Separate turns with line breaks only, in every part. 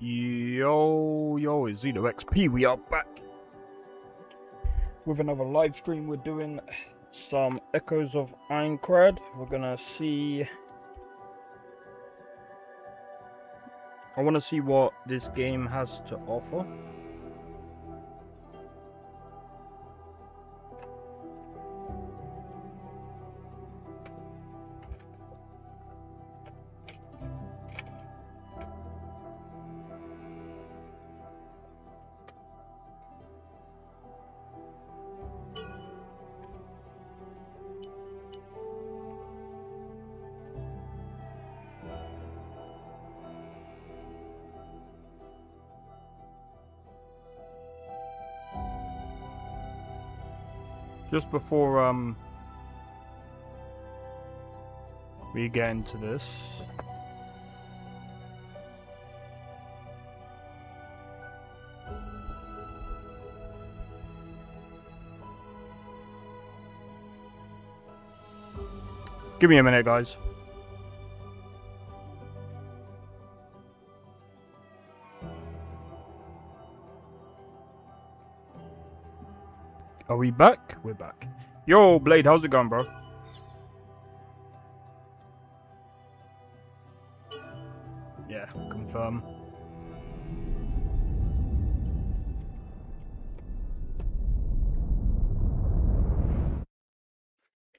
Yo, it's Zeno XP. We are back with another live stream. We're doing some Echoes of Aincrad. We're gonna see. I want to see what this game has to offer. Just before we get into this, give me a minute, guys. Are we back? We're back. Yo, Blade, how's it going, bro? Yeah, confirm.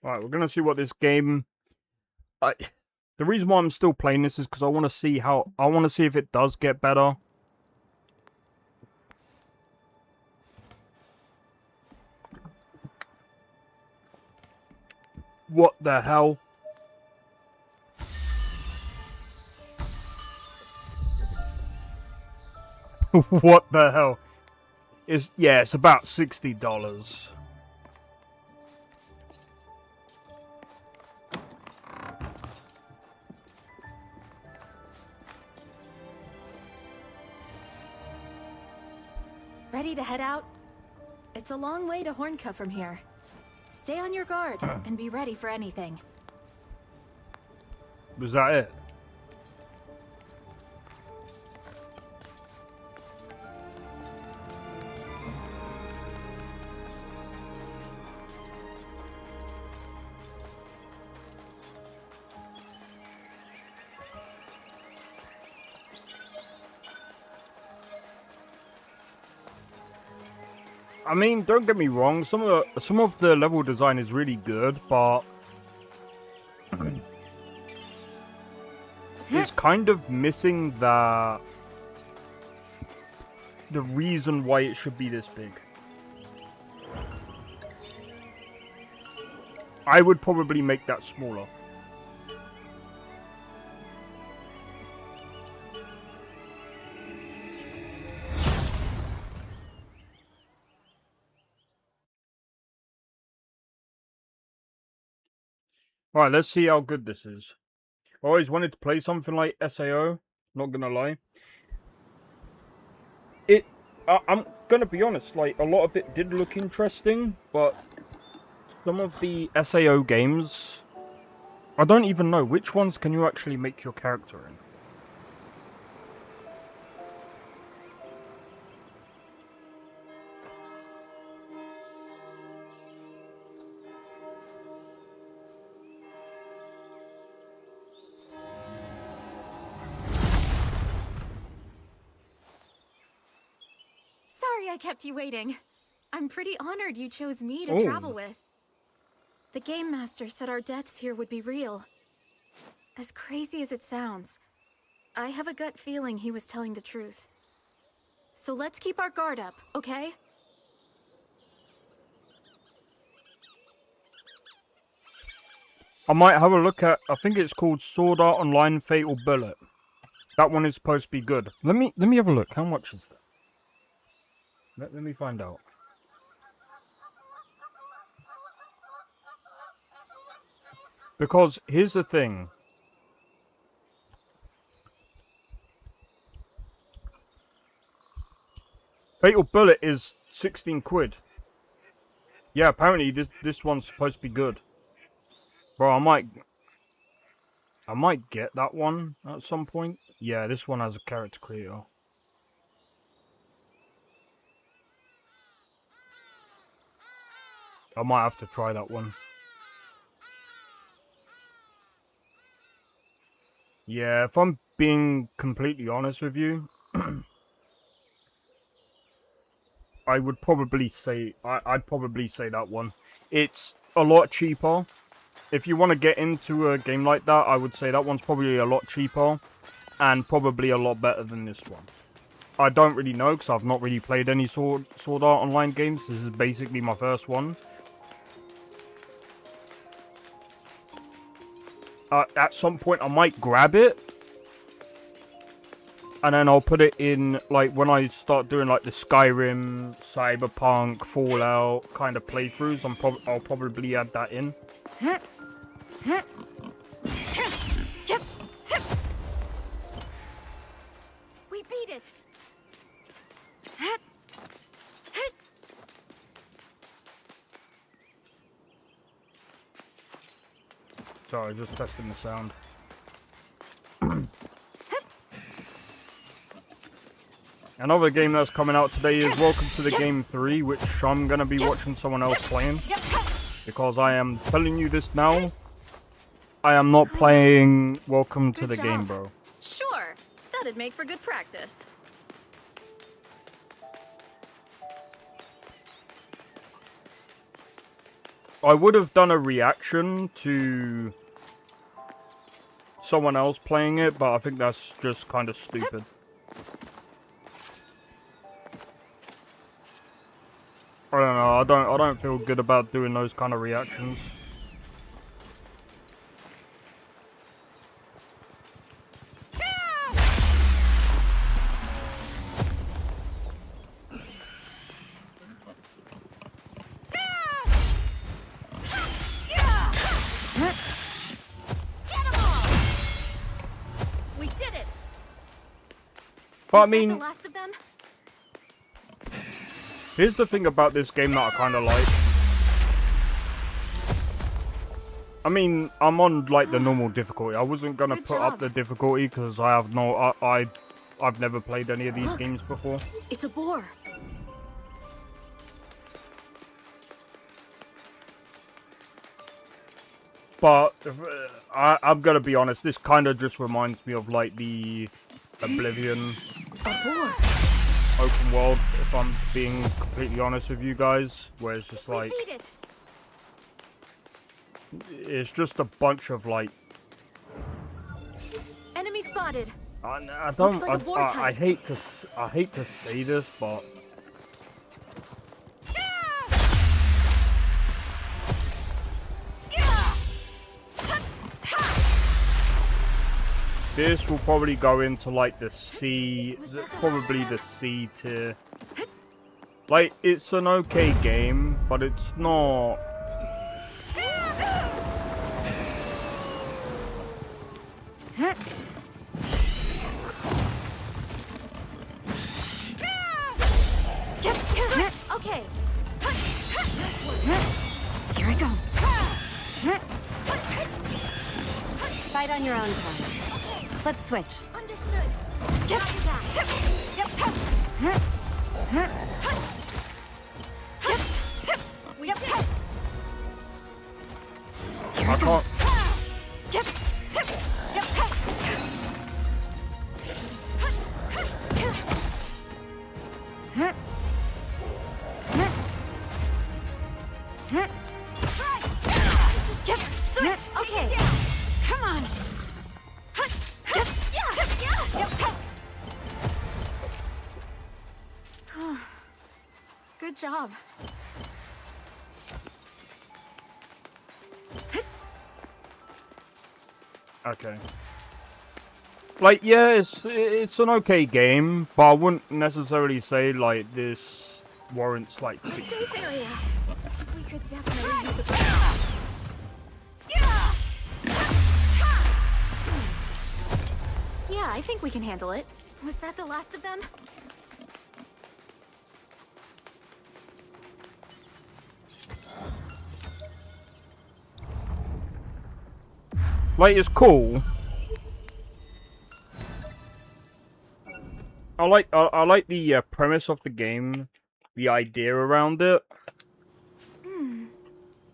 Alright, we're gonna see what this game... The reason why I'm still playing this is because I want to see how... I want to see if it does get better. What the hell? What the hell? Yeah, it's about $60.
Ready to head out? It's a long way to Horncuff from here. Stay on your guard and be ready for anything.
Was that it? I mean, don't get me wrong. Some of the level design is really good, but it's kind of missing the reason why it should be this big. I would probably make that smaller. Alright, let's see how good this is. I always wanted to play something like SAO, not gonna lie. I'm gonna be honest, like, a lot of it did look interesting, but some of the SAO games, I don't even know, which ones can you actually make your character in?
Sorry I kept you waiting. I'm pretty honored you chose me to travel with. The Game Master said our deaths here would be real. As crazy as it sounds, I have a gut feeling he was telling the truth. So let's keep our guard up, okay?
I might have a look at, I think it's called Sword Art Online Fatal Bullet. That one is supposed to be good. Let me have a look. How much is that? Let me find out. Because here's the thing. Fatal Bullet is 16 quid. Yeah, apparently this one's supposed to be good. Bro, I might get that one at some point. Yeah, this one has a character creator. I might have to try that one. Yeah, if I'm being completely honest with you, I would probably say I'd probably say that one. It's a lot cheaper. If you want to get into a game like that, I would say that one's probably a lot cheaper and probably a lot better than this one. I don't really know because I've not really played any Sword Art Online games. This is basically my first one. At some point, I might grab it. And then I'll put it in, like, when I start doing, like, the Skyrim, Cyberpunk, Fallout kind of playthroughs, I'll probably add that in.
We beat it!
Sorry, just testing the sound. Another game that's coming out today is Welcome to the Game 3, which I'm going to be watching someone else playing. Because I am telling you this now, I am not playing Welcome to the Game, bro.
Sure, that'd make for good practice.
I would have done a reaction to someone else playing it, but I think that's just kind of stupid. I don't know, I don't feel good about doing those kind of reactions.
We did it.
But I
Is that
mean,
the last of them?
here's the thing about this game that I kind of like. I mean, I'm on, like, the normal difficulty. I wasn't gonna
Good
put up
job.
the difficulty because I have no... I've never played any of these games before.
It's a boar.
But I'm gonna be honest, this kind of just reminds me of, like, the Oblivion
A boar.
open world, if I'm being completely honest with you guys, where it's just
We
like,
beat it.
it's just a bunch of, like,
Enemy spotted.
I don't,
Looks like a boar
I
type.
hate to say this, but this will probably go into, like, the C, probably the C tier. Like, it's an okay game, but it's not...
Okay.
Here I go. Fight on your own terms. Let's switch.
Understood. Get you back. We did it.
I can't...
Okay.
Come on.
Good job.
Okay. Like, yeah, it's an okay game, but I wouldn't necessarily say, like, this warrants, like...
A safe area. We could definitely use a Yeah, I think we can handle it. Was that the last of them?
Like, it's cool. I like the premise of the game, the idea around it.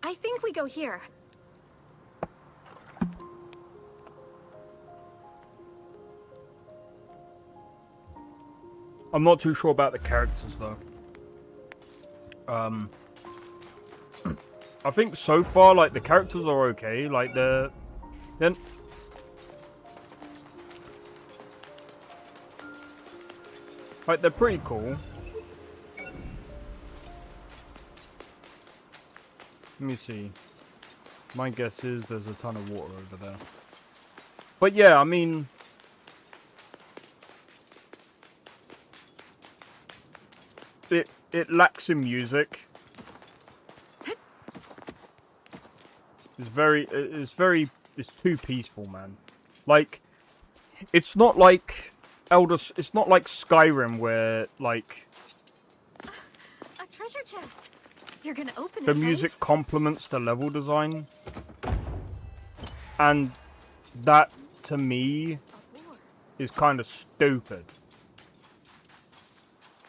I think we go here.
I'm not too sure about the characters though. I think so far, like, the characters are okay. Like, then like, they're pretty cool. Let me see. My guess is there's a ton of water over there. But yeah, I mean, it lacks in music. It's too peaceful, man. Like, it's not like it's not like Skyrim where, like,
A treasure chest. You're gonna open it,
the music
right?
complements the level design. And that, to me, is kind of stupid.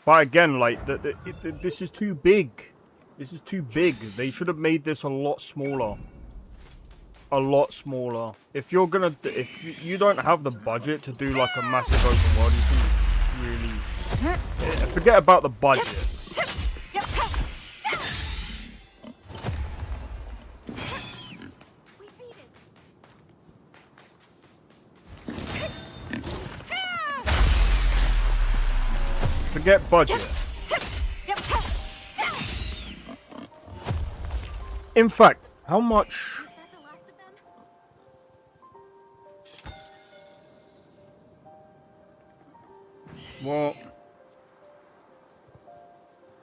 But again, like, this is too big. This is too big. They should have made this a lot smaller. A lot smaller. If you're gonna, if you don't have the budget to do like a massive open world, you can really forget about the budget.
We beat it.
Forget budget. In fact, how much?
Is that the last of them?
What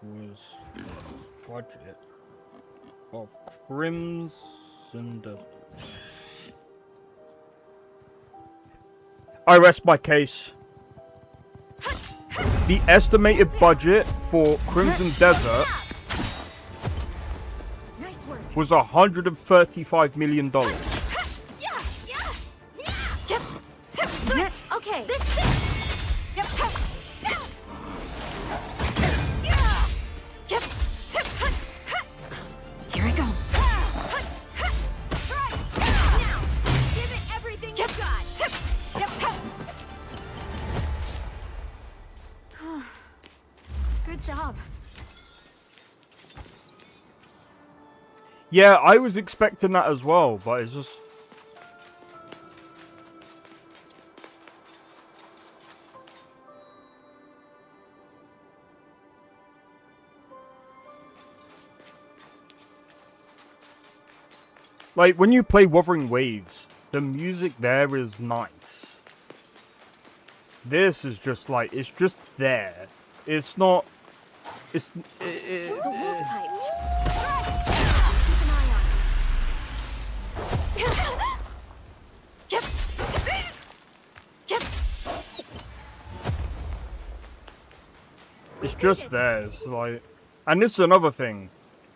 was budget of Crimson Desert? I rest my case. The estimated budget for Crimson Desert
Nice work.
was $135 million.
Okay.
Here I go.
Now, give it everything you got. Good job.
Yeah, I was expecting that as well, but it's just... like, when you play Wuthering Waves, the music there is nice. This is just like, it's just there. It's not... It's
It's a wolf type. Keep an eye on it.
It's just there. It's like... And this is another thing.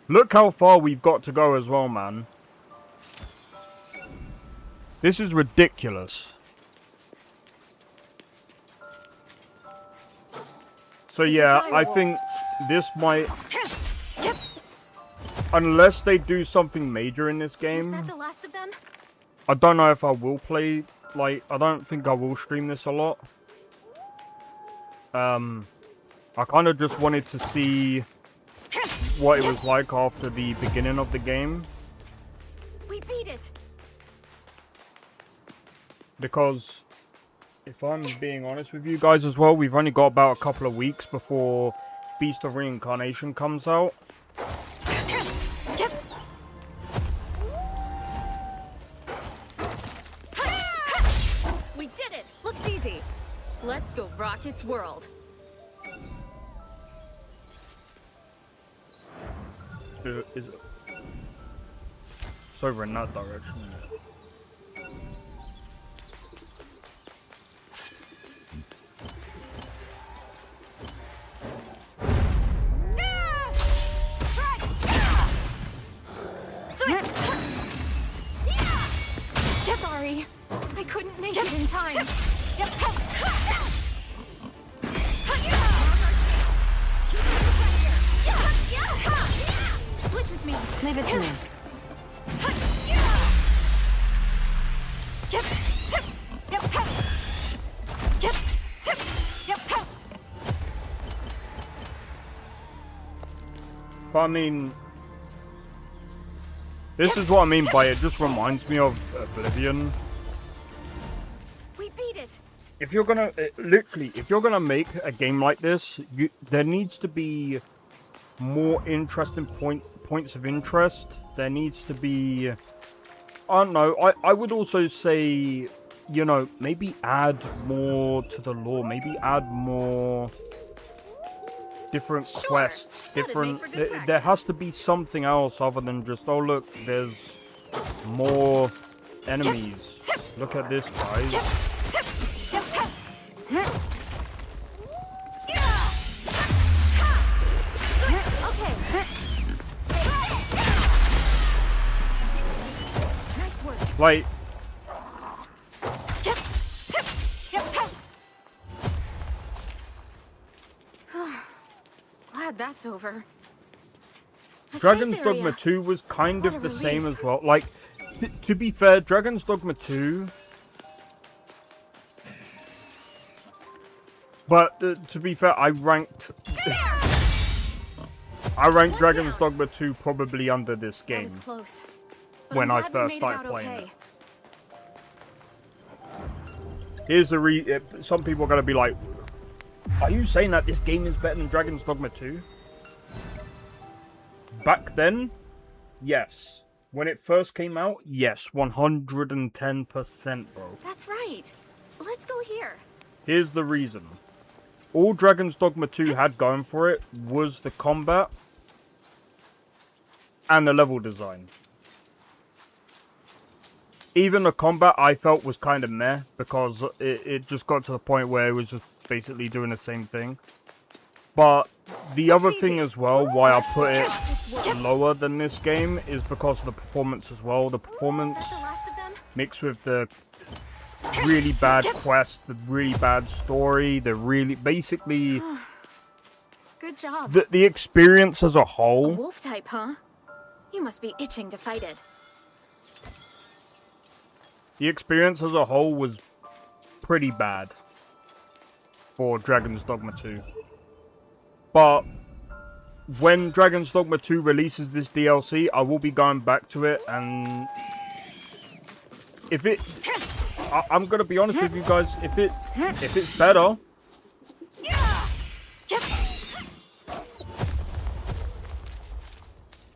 Look how far we've got to go as well, man. This is ridiculous. So yeah, I think this might... Unless they do something major in this
Is
game,
that the last of them?
I don't know if I will play... Like, I don't think I will stream this a lot. I kind of just wanted to see what it was like after the beginning of the game.
We beat it.
Because, if I'm being honest with you guys as well, we've only got about a couple of weeks before Beast of Reincarnation comes out.
We did it. Looks easy. Let's go rock its world.
Is it? It's over in that direction, isn't it?
Sorry, I couldn't make it in time. Switch with me.
Leave it to me.
But I mean, this is what I mean by it just reminds me of Oblivion.
We beat it.
If you're gonna, literally, if you're gonna make a game like this, there needs to be more interesting points of interest. There needs to be, I don't know, I would also say, you know, maybe add more to the lore, maybe add more different quests, different, there has to be something else other than just, oh look, there's more enemies. Look at this, guys.
Okay. Nice work.
Like,
Glad that's over. A
Dragon's
safe
Dogma
area.
2 was kind
What
of
a
the same
relief.
as well. Like, to be fair, Dragon's Dogma 2... But, to be fair, I ranked Dragon's Dogma 2 probably under this
That
game
was close. But
when
I'm
I
glad we
first
made it
started
out
playing
okay.
it. Here's the some people are going to be like, are you saying that this game is better than Dragon's Dogma 2? Back then, yes. When it first came out, yes, 110%, bro.
That's right. Let's go here.
Here's the reason. All Dragon's Dogma 2 had going for it was the combat and the level design. Even the combat I felt was kind of meh, because it just got to the point where it was just basically doing the same thing. But the other thing as well, why I put it lower than this game, is because of the performance as well. The performance
Is that the last of them?
mixed with the really bad quest, the really bad story, the really... Basically,
Good job.
the experience as a
A
whole...
wolf type, huh? You must be itching to fight it.
The experience as a whole was pretty bad for Dragon's Dogma 2. But when Dragon's Dogma 2 releases this DLC, I will be going back to it, and if it... I'm gonna be honest with you guys, if it's better...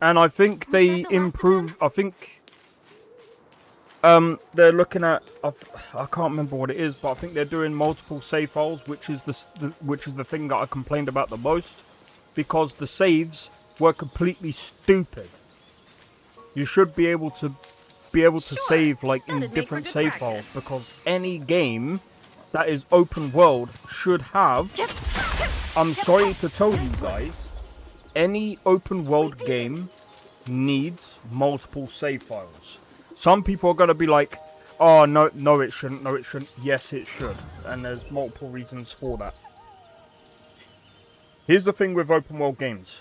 And I think they improve... I think... they're looking at... I can't remember what it is, but I think they're doing multiple save files, which is the thing that I complained about the most, because the saves were completely stupid. You should be able to save like in different save files, because any game that is open world should have... I'm sorry to tell you guys, any open world game needs multiple save files. Some people are going to be like, oh, no, it shouldn't, no, it shouldn't. Yes, it should. And there's multiple reasons for that. Here's the thing with open world games.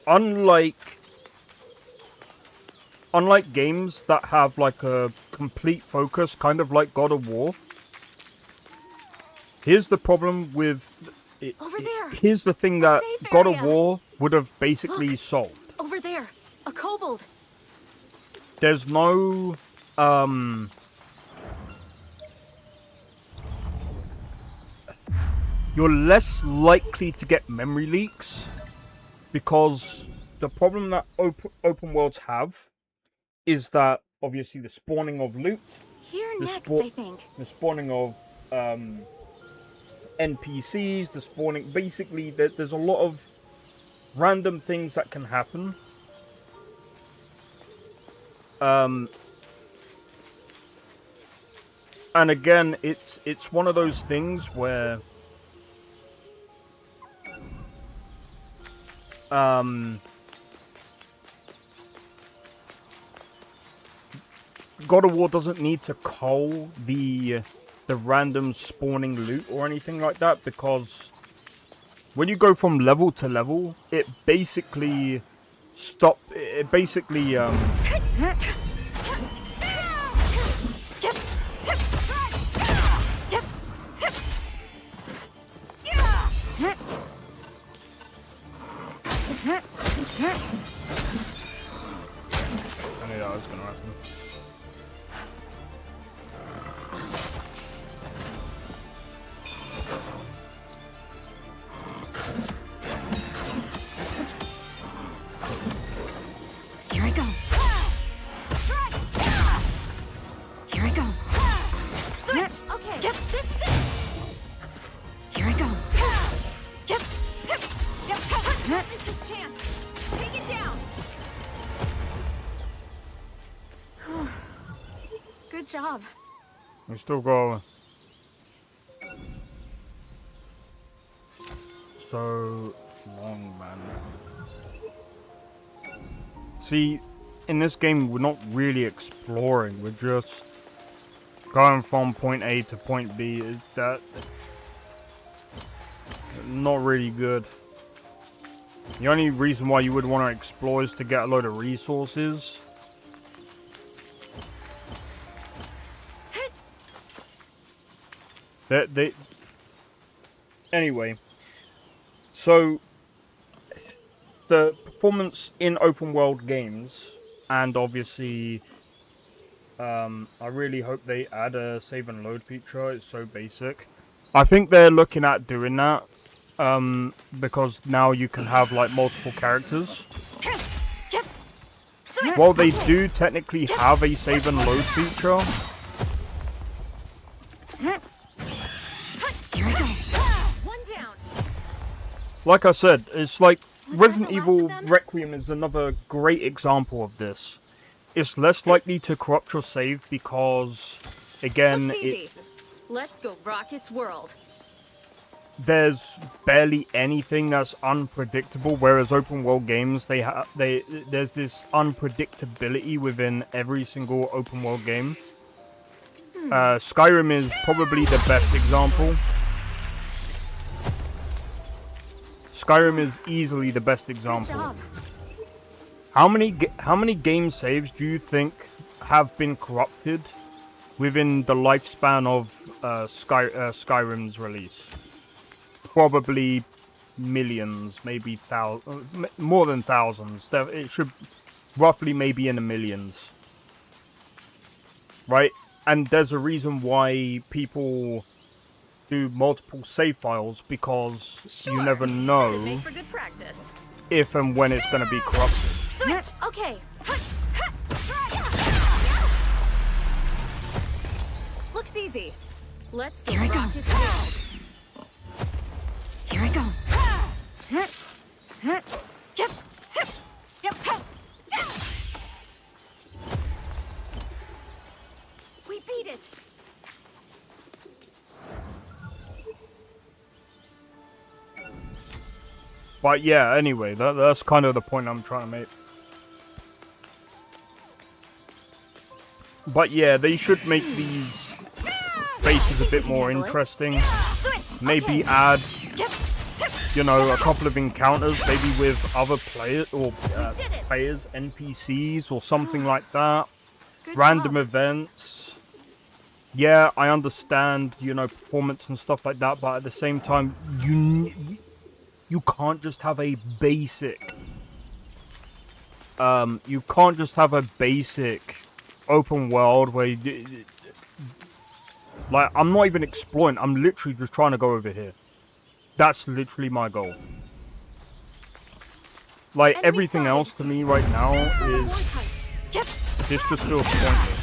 Unlike games that have like a complete focus, kind of like God of War, here's the problem with...
Over there.
Here's the thing that God of War would have basically solved.
Over there. A kobold.
There's no, you're less likely to get memory leaks, because the problem that open worlds have is that, obviously, the spawning of loot,
Here
the
next, I think.
the spawning of, NPCs, the spawning, basically, there's a lot of random things that can happen. And again, it's one of those things where God of War doesn't need to cull the random spawning loot or anything like that, because when you go from level to level, it basically stop. It basically I knew that was gonna happen.
Here I go. Here I go.
Switch! Okay,
Yep.
this is it!
Here I go.
Yep. Don't miss this chance! Take it down! Good job.
We still got so long, man. See, in this game, we're not really exploring. We're just going from point A to point B. Is that not really good? The only reason why you would want to explore is to get a load of resources. Anyway, so the performance in open world games, and obviously I really hope they add a save and load feature. It's so basic. I think they're looking at doing that because now you can have like multiple characters. While they do technically have a save and load feature,
Here I go.
One down.
like I said, it's like
Was that
Resident
the last
Evil
of them?
Requiem is another great example of this. It's less likely to corrupt your save because, again,
Looks easy. Let's go rock its world.
there's barely anything that's unpredictable. Whereas open world games, there's this unpredictability within every single open world game. Skyrim is probably the best example. Skyrim is easily the best
Good
example.
job.
How many game saves do you think have been corrupted within the lifespan of Skyrim's release? Probably millions, maybe more than thousands. It should roughly maybe in the millions, right? And there's a reason why people do multiple save files, because you
Sure.
never
It'd
know
make for good practice.
if and when it's going to be corrupted.
Switch! Okay. Looks easy. Let's go
Here I go.
rock its world.
Here I go. Yep.
We beat it.
But yeah, anyway, that's kind of the point I'm trying to make. But yeah, they should make these bases a bit more interesting. Maybe add, you know, a couple of encounters, maybe with other players or players, NPCs or something like that.
Good
Random
job.
events. Yeah, I understand, you know, performance and stuff like that, but at the same time, you can't just have a basic. You can't just have a basic open world where like, I'm not even exploring. I'm literally just trying to go over here. That's literally my goal. Like,
Enemy
everything
spotted.
else to me right now
Barracks on the war
is...
type.
This just feels pointless.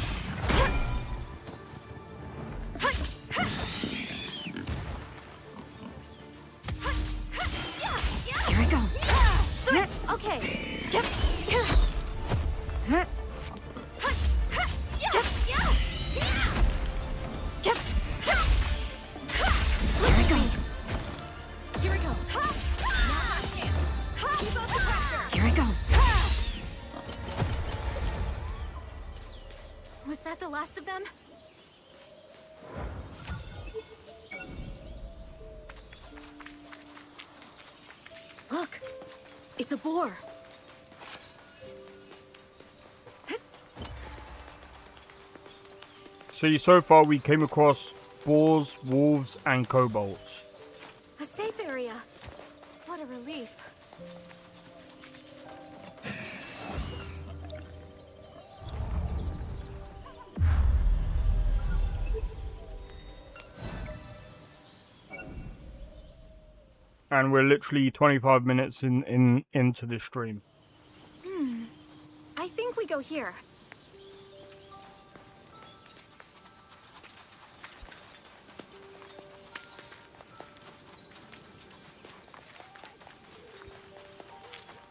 Here I go.
Switch! Okay.
Here I go.
Here we go. Now's our chance. Keep up the pressure.
Here I go.
Was that the last of them? Look, it's a boar.
See, so far we came across boars, wolves, and kobolds.
A safe area. What a relief.
And we're literally 25 minutes into the stream.
I think we go here.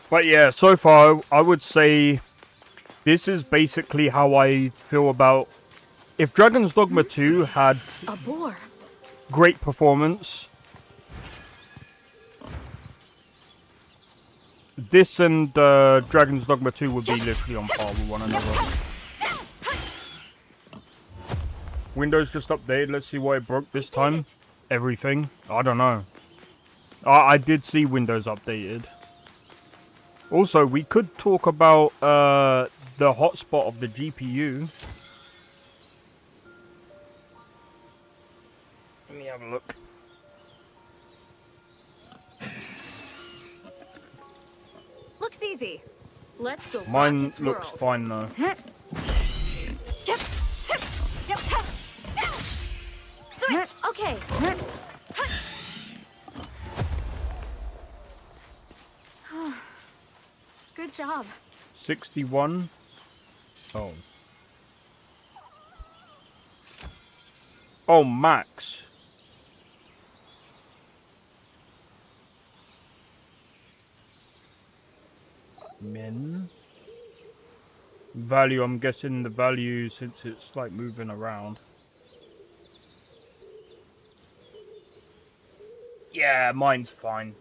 But yeah, so far I would say this is basically how I feel about if Dragon's Dogma 2 had
A boar.
great performance. This and Dragon's Dogma 2 would be literally on par with one another. Windows just updated. Let's see what it broke this time. Everything. I don't know. I did see Windows updated. Also, we could talk about the hotspot of the GPU. Let me have a look.
Looks easy. Let's go.
Mine
rock its
looks
world.
fine though.
Switch. Okay. Good job.
61. Oh. Oh, max. Min. Value, I'm guessing the value since it's like moving around. Yeah, mine's fine.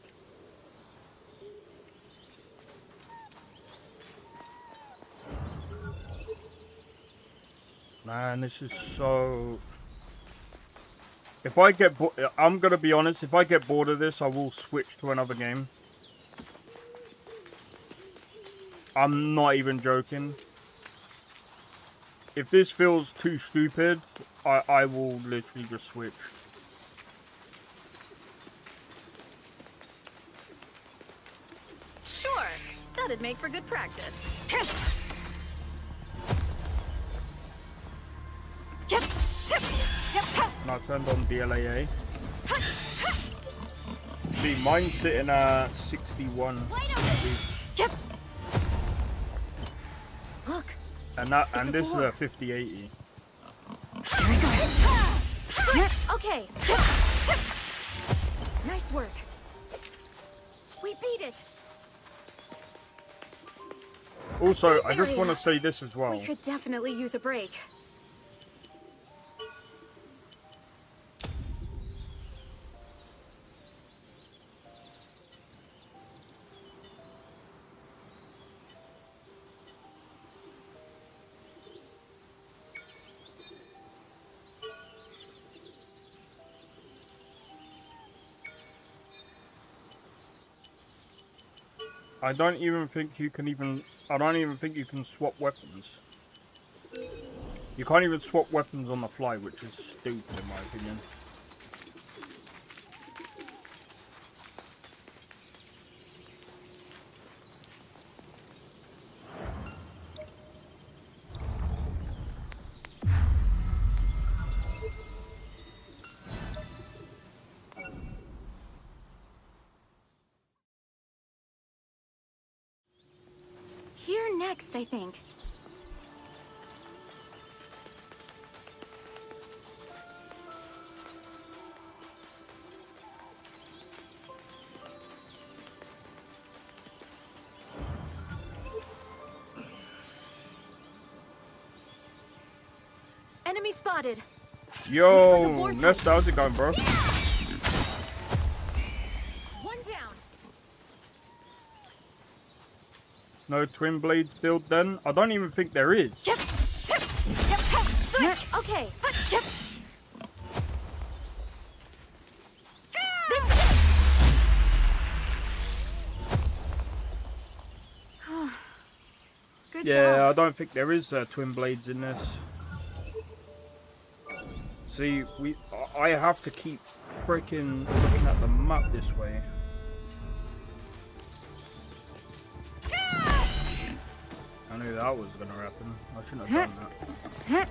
Man, this is so... If I get I'm gonna be honest, if I get bored of this, I will switch to another game. I'm not even joking. If this feels too stupid, I will literally just switch.
Sure. That'd make for good practice.
And I turned on DLAA. See, mine's sitting at 61.
Look.
And this is a 5080.
Okay. Nice work. We beat it.
Also, I just want to say this as well.
We could definitely use a break.
I don't even think you can swap weapons. You can't even swap weapons on the fly, which is stupid in my opinion.
Here next, I think. Enemy spotted.
Yo, Nesta, how's it going, bro?
One down.
No twin blades build then? I don't even think there is.
Switch. Okay. Good
Yeah,
job.
I don't think there is twin blades in this. See, I have to keep freaking looking at the map this way. I knew that was gonna happen. I shouldn't have done that.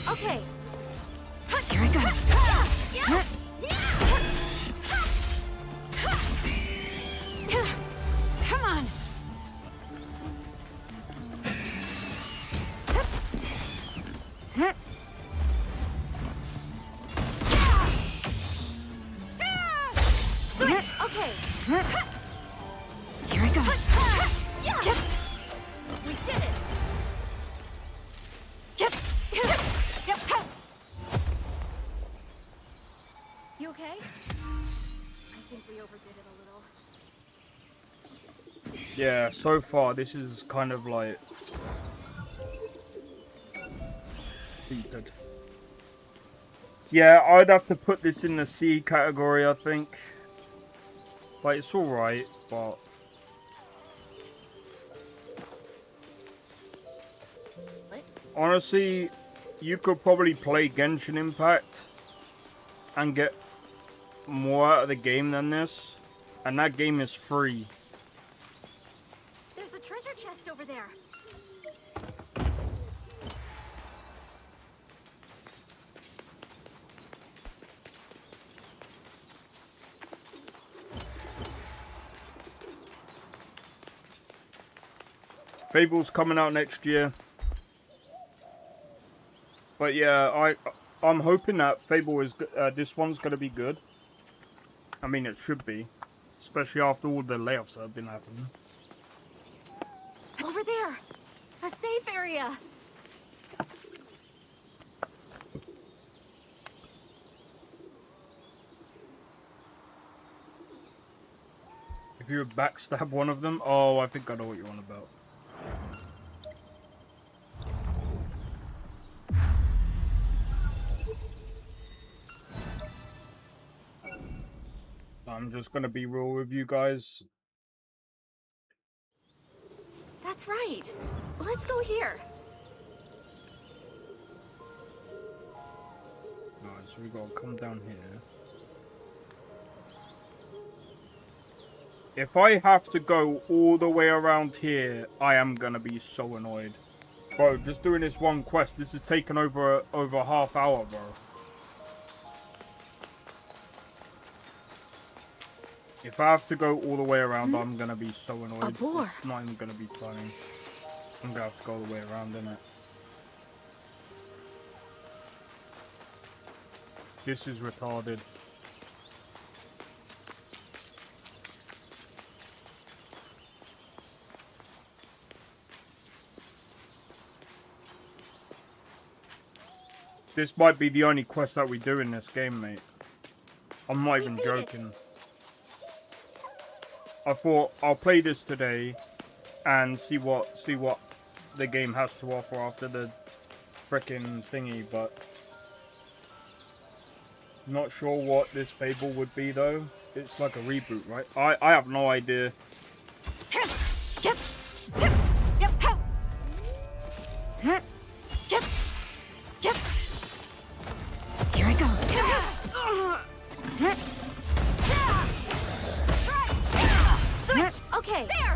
Okay.
Here I go. Come on.
Switch. Okay.
Here I go.
Yeah. We did it. You okay? I think we overdid it a little.
Yeah, so far this is kind of like stupid. Yeah, I'd have to put this in the C category, I think. Like, it's alright, but honestly, you could probably play Genshin Impact and get more out of the game than this, and that game is free.
There's a treasure chest over there.
Fable's coming out next year. But yeah, I'm hoping that Fable is this one's gonna be good. I mean, it should be, especially after all the layoffs that have been happening.
Over there, a safe area.
If you would backstab one of them, oh, I think I know what you're on about. I'm just gonna be real with you guys.
That's right. Let's go here.
Alright, so we gotta come down here. If I have to go all the way around here, I am gonna be so annoyed. Bro, just doing this one quest, this has taken over a half hour, bro. If I have to go all the way around, I'm gonna be so annoyed.
A boar.
It's not even gonna be funny. I'm gonna have to go all the way around, innit? This is retarded. This might be the only quest that we do in this game, mate. I'm not even joking. I thought I'll play this today and see what the game has to offer after the frickin' thingy, but not sure what this Fable would be though. It's like a reboot, right? I have no idea.
Here I go.
Switch. Okay. There.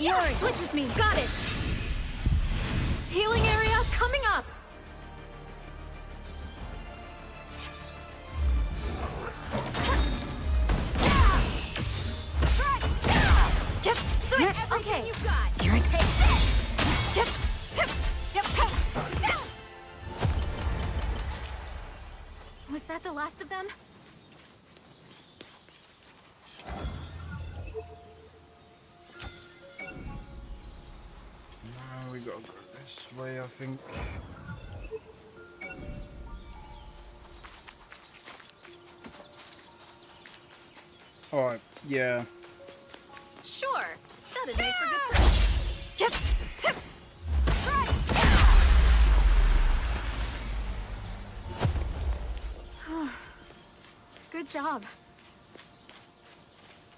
Yours. Switch with me. Got it. Healing area coming up. Switch. Okay. You got.
Here I
Take this. Was that the last of them?
No, we gotta go this way, I think. Alright, yeah.
Sure. That'd make for good practice. Good job.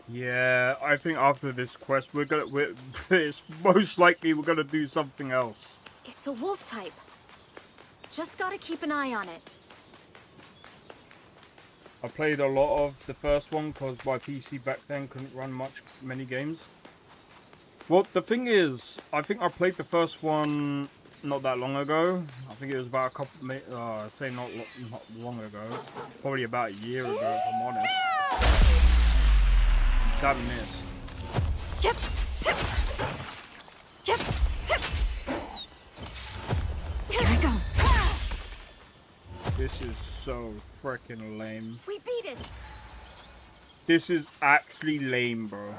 Yeah, I think after this quest, it's most likely we're gonna do something else.
It's a wolf type. Just gotta keep an eye on it.
I played a lot of the first one because my PC back then couldn't run many games. Well, the thing is, I think I played the first one not that long ago. I think it was about a couple, say not long ago. Probably about a year ago, if I'm honest. That missed.
Yep. Here I go.
This is so freaking lame.
We beat it.
This is actually lame, bro.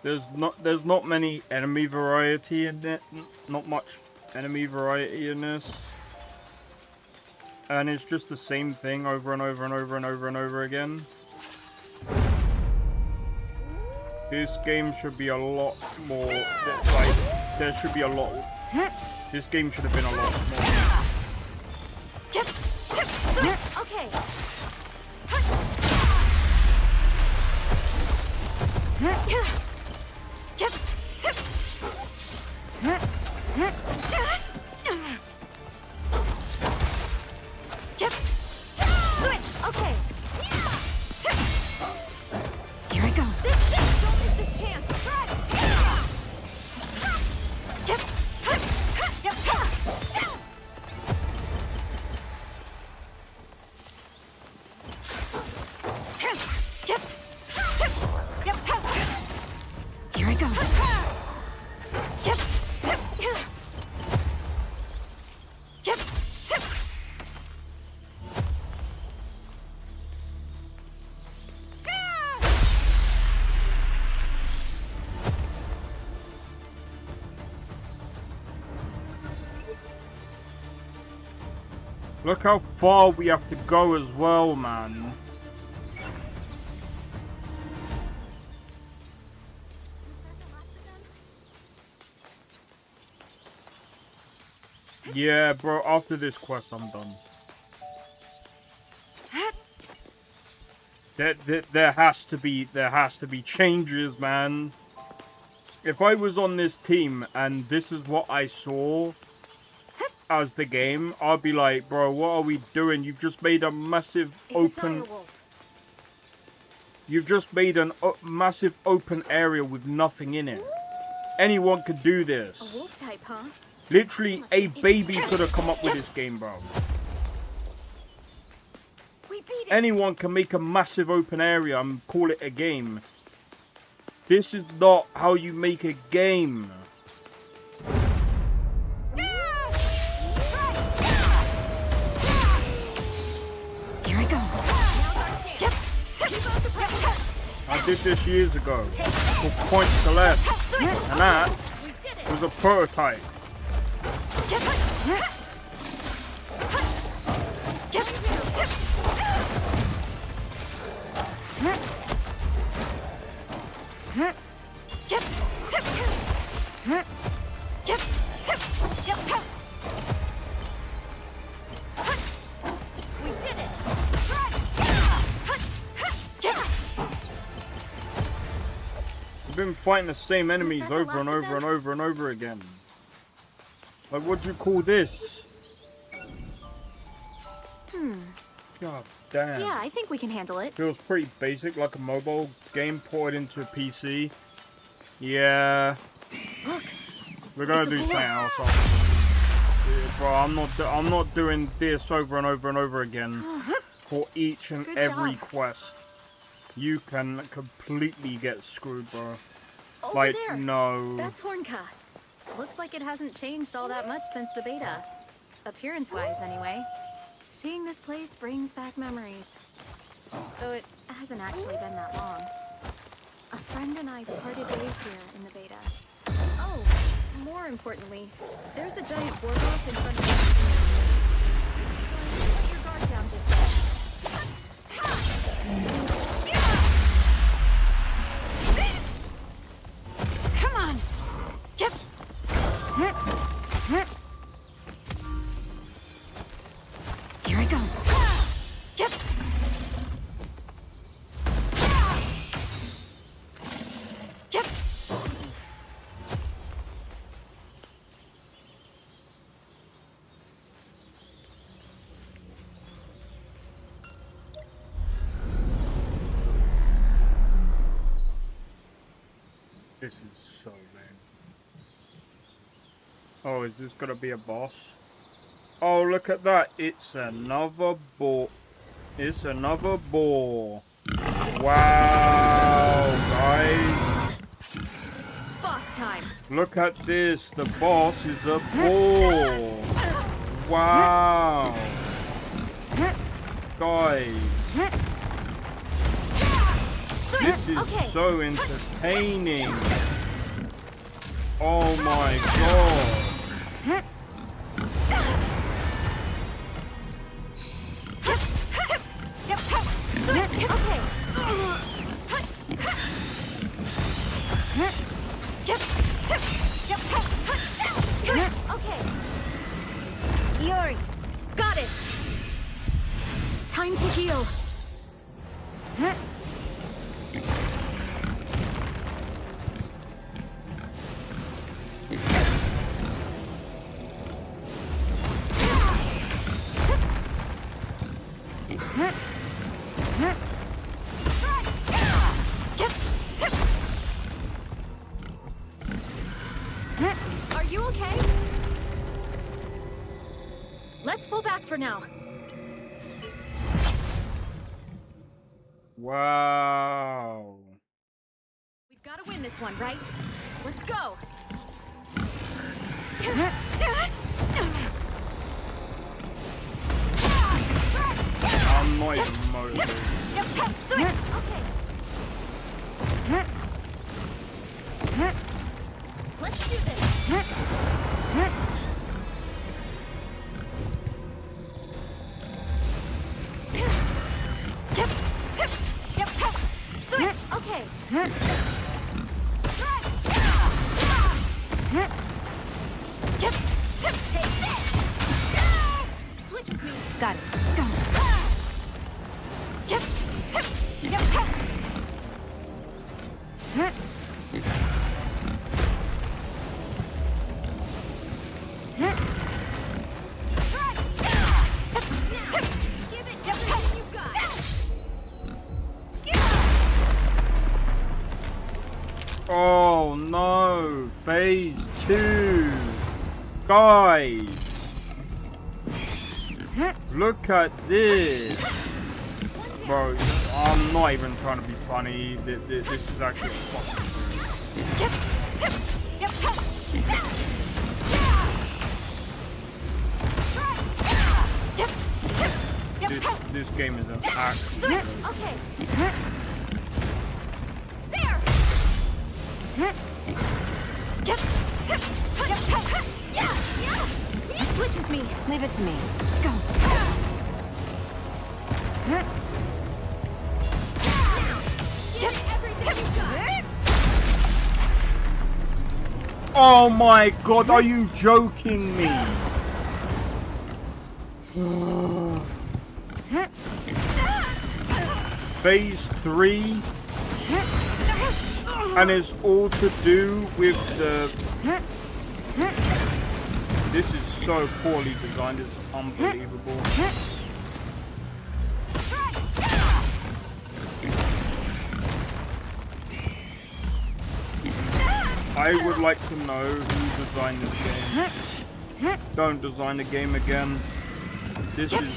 There's not many enemy variety in it. Not much enemy variety in this. And it's just the same thing over and over and over and over and over again. This game should be a lot more, like, there should be a lot. This game should have been a lot more.
Okay. Switch. Okay. Here I go. Don't miss this chance. Here I go.
Look how far we have to go as well, man. Yeah, bro, after this quest, I'm done. There has to be changes, man. If I was on this team and this is what I saw as the game, I'd be like, bro, what are we doing? You've just made a massive open... You've just made a massive open area with nothing in it. Anyone could do this.
A wolf type, huh?
Literally, a baby could have come up with this game, bro.
We beat it.
Anyone can make a massive open area and call it a game. This is not how you make a game.
Here I go.
I did this years ago. For points to left. And that was a prototype.
We did it.
We've been fighting the same enemies
that the
over and
last of
over and
them?
over and over again. Like, what do you call this? God damn.
Yeah, I think we can handle it.
Feels pretty basic, like a mobile game ported into a PC. Yeah.
Look.
We're gonna
It's a
do something
balloon.
else after this. Yeah, bro, I'm not doing this over and over and over again for each and
Good
every
job.
quest. You can completely get screwed, bro.
Over
Like,
there.
no.
That's Hornka. Looks like it hasn't changed all that much since the beta. Appearance-wise, anyway. Seeing this place brings back memories. Though it hasn't actually been that long. A friend and I parted ways here in the beta. Oh, more importantly, there's a giant war boss in front of us. So put your guard down just yet.
This is so lame. Oh, is this gonna be a boss? Oh, look at that. It's another boar. It's another boar. Wow, guys.
Boss time.
Look at this. The boss is a boar. Wow. Guys. This is so entertaining. Oh my god.
Okay. Okay.
Yuri.
Got it. Time to heal. Are you okay? Let's pull back for now.
Wow.
We've got to win this one, right? Let's go.
I'm not even motivated.
Okay. Let's do this. Switch. Okay. Take this. Switch with me.
Got it. Go.
Give it everything you've got.
Oh no. Phase 2. Guys. Look at this. Bro, I'm not even trying to be funny. This is actually fucking this game is an act.
Okay. There. Yeah. Switch with me.
Leave it to me. Go.
Give it everything you've got.
Oh my god, are you joking me? Phase 3, and it's all to do with the... This is so poorly designed, it's unbelievable. I would like to know who designed this game. Don't design the game again. This is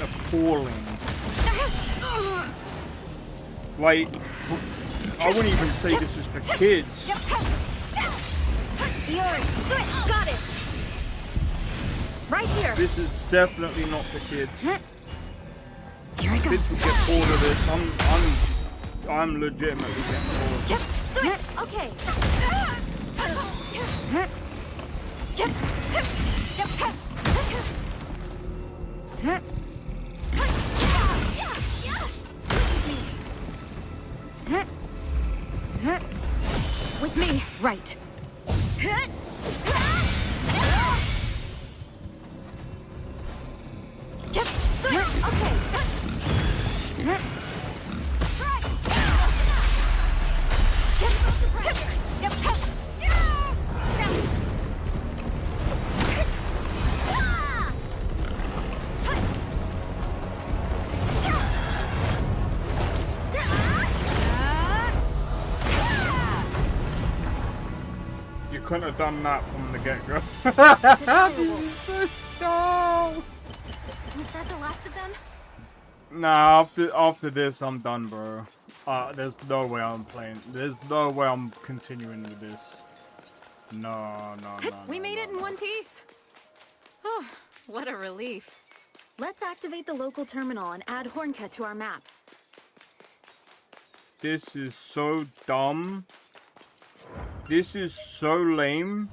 appalling. Like, I wouldn't even say this is for kids.
Got it. Right here.
This is definitely not for kids.
Here I go.
Kids would get bored of this. I'm legitimately getting bored.
Switch. Okay. With me.
Right.
Okay.
couldn't have done that from the get-go.
Is it Palworld?
This is so dumb.
Was that the last of them?
Nah, after this, I'm done, bro. There's no way I'm playing. There's no way I'm continuing with this. No.
We made it in one piece. Oh, what a relief. Let's activate the local terminal and add Hornka to our map.
This is so dumb. This is so lame.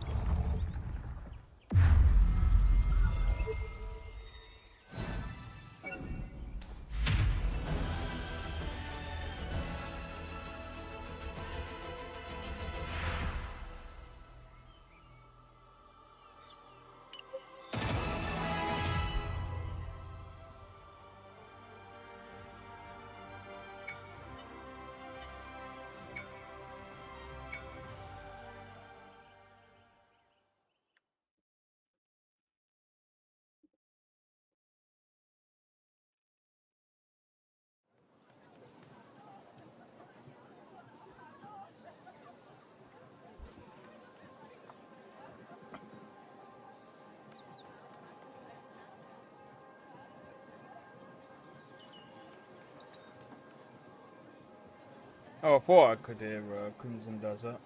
Oh, I thought I could hear Crimson does that.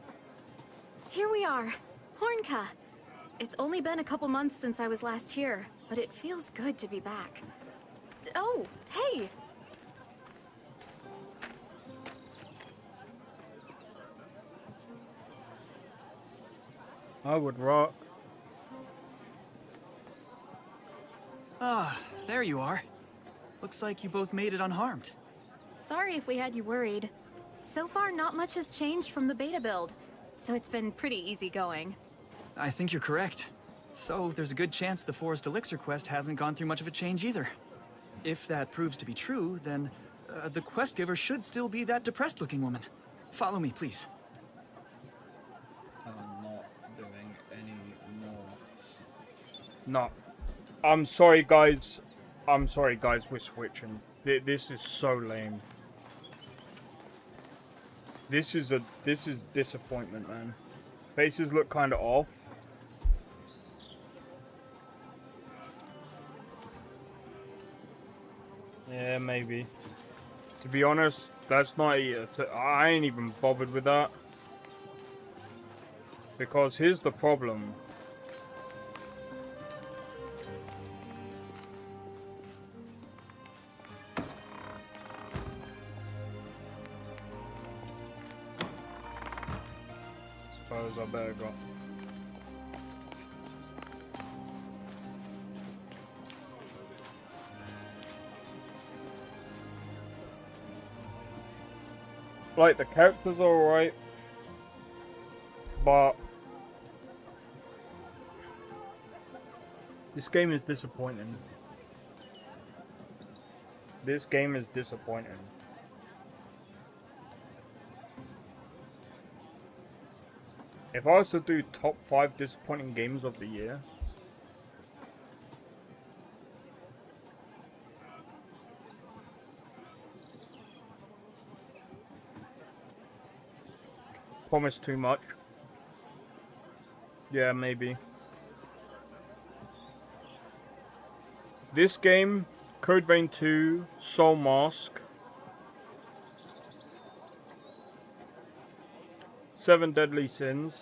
Here we are, Hornka. It's only been a couple months since I was last here, but it feels good to be back. Oh, hey!
I would rock.
Ah, there you are. Looks like you both made it unharmed.
Sorry if we had you worried. So far, not much has changed from the beta build, so it's been pretty easy going.
I think you're correct. So there's a good chance the Forest Elixir quest hasn't gone through much of a change either. If that proves to be true, then the quest giver should still be that depressed-looking woman. Follow me, please.
I'm not doing any more. No. I'm sorry, guys. We're switching. This is so lame. This is disappointment, man. Faces look kind of off. Yeah, maybe. To be honest, that's not. I ain't even bothered with that. Because here's the problem. Suppose I better go. Like, the characters are alright, but this game is disappointing. This game is disappointing. If I was to do top 5 disappointing games of the year, promise too much. Yeah, maybe. This game, Code Vein 2, Soul Mask, 7 Deadly Sins,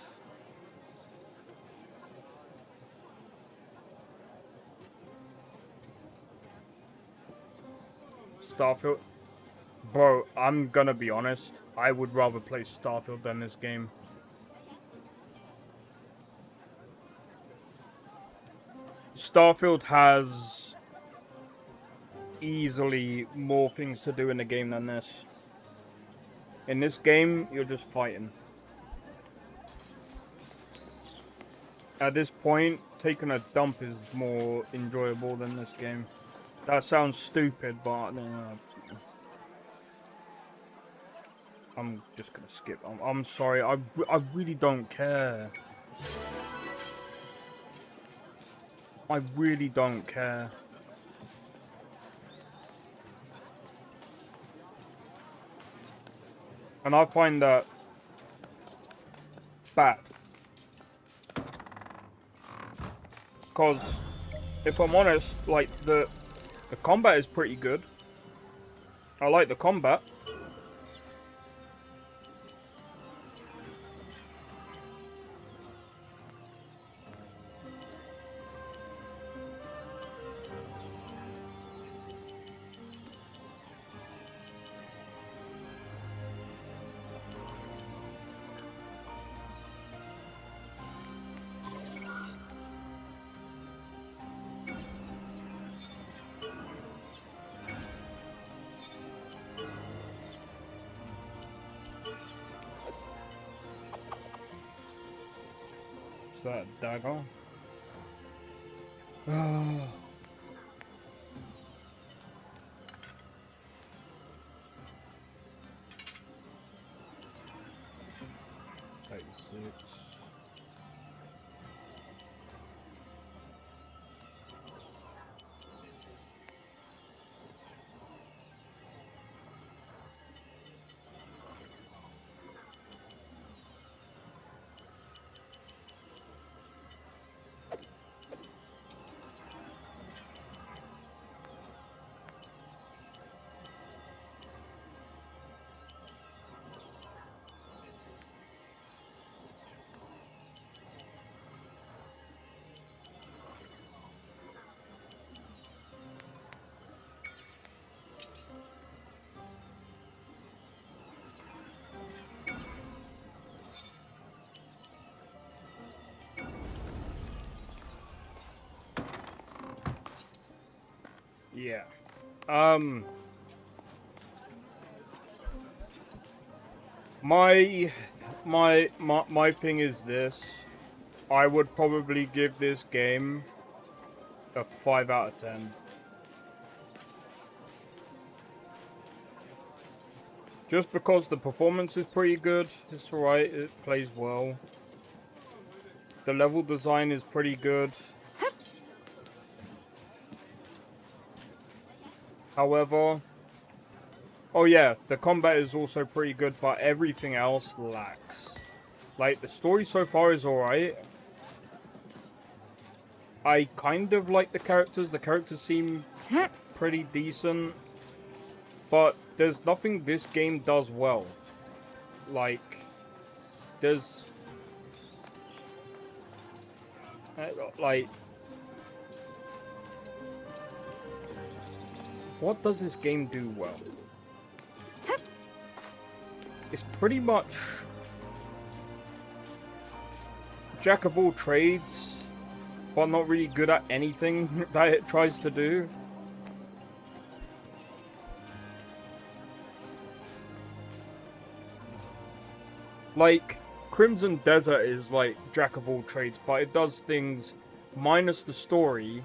Starfield. Bro, I'm gonna be honest, I would rather play Starfield than this game. Starfield has easily more things to do in the game than this. In this game, you're just fighting. At this point, taking a dump is more enjoyable than this game. That sounds stupid, but I'm just gonna skip. I'm sorry. I really don't care. I really don't care. And I find that bad. because if I'm honest, like the combat is pretty good. I like the combat. Is that a dagger? Oh. 86. Yeah. My thing is this. I would probably give this game a 5 out of 10. Just because the performance is pretty good. It's alright, it plays well. The level design is pretty good. However, oh yeah, the combat is also pretty good, but everything else lacks. Like, the story so far is alright. I kind of like the characters. The characters seem pretty decent. But there's nothing this game does well. Like, there's... like... what does this game do well? It's pretty much... jack of all trades, but not really good at anything that it tries to do. Like, Crimson Desert is like jack of all trades, but it does things minus the story.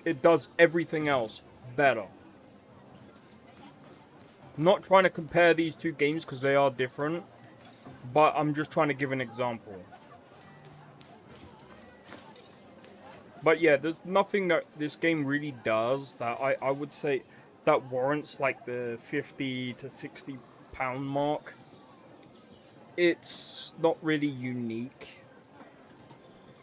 It does everything else better. Not trying to compare these two games because they are different, but I'm just trying to give an example. But yeah, there's nothing that this game really does that I would say that warrants like the 50 to 60 pound mark. It's not really unique.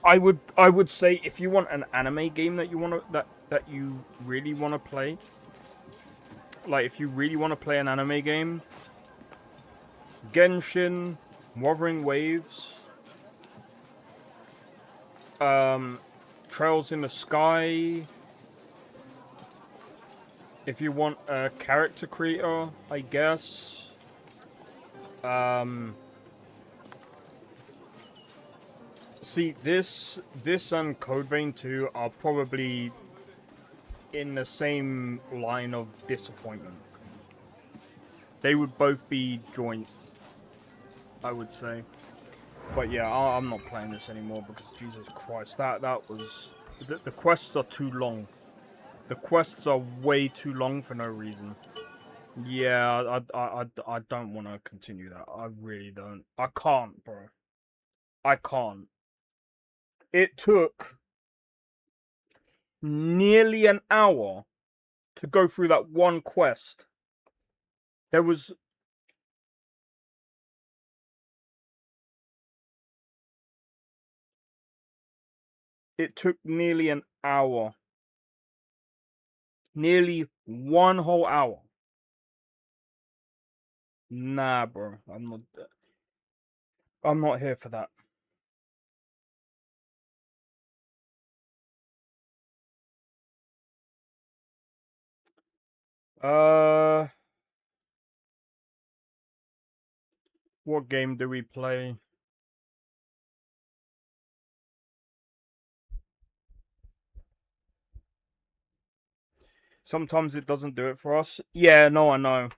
I would say if you want an anime game that you want to that you really want to play, like if you really want to play an anime game, Genshin, Wuthering Waves, Trails in the Sky. If you want a character creator, I guess. See, this and Code Vein 2 are probably in the same line of disappointment. They would both be joint, I would say. But yeah, I'm not playing this anymore because Jesus Christ, that was... The quests are too long. The quests are way too long for no reason. Yeah, I don't want to continue that. I really don't. I can't, bro. I can't. It took nearly an hour to go through that one quest. There was... It took nearly an hour. Nearly one whole hour. Nah, bro. I'm not here for that. What game do we play? Sometimes it doesn't do it for us. Yeah, no, I know.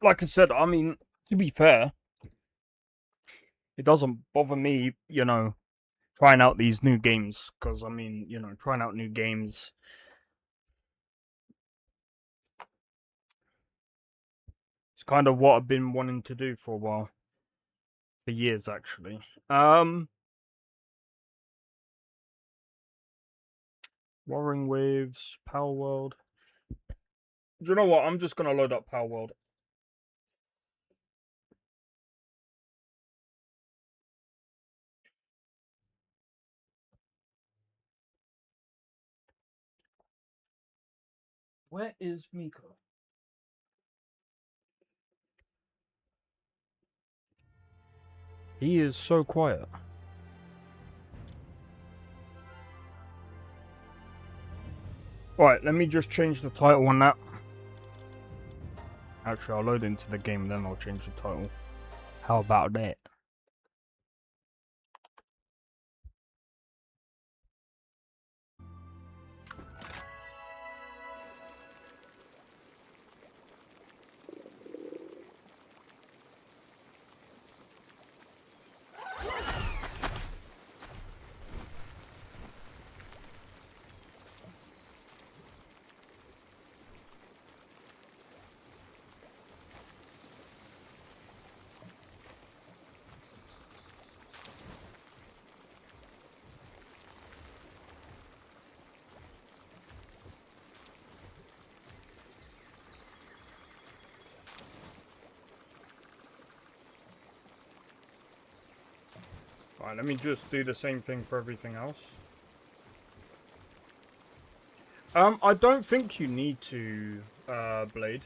Like I said, I mean, to be fair, it doesn't bother me, trying out these new games. Because, I mean, trying out new games. It's kind of what I've been wanting to do for a while. For years, actually. Warring Waves, Palworld. Do you know what? I'm just going to load up Palworld. Where is Miko? He is so quiet. Alright, let me just change the title on that. Actually, I'll load into the game and then I'll change the title. How about that? Alright, let me just do the same thing for everything else. I don't think you need to, Blade.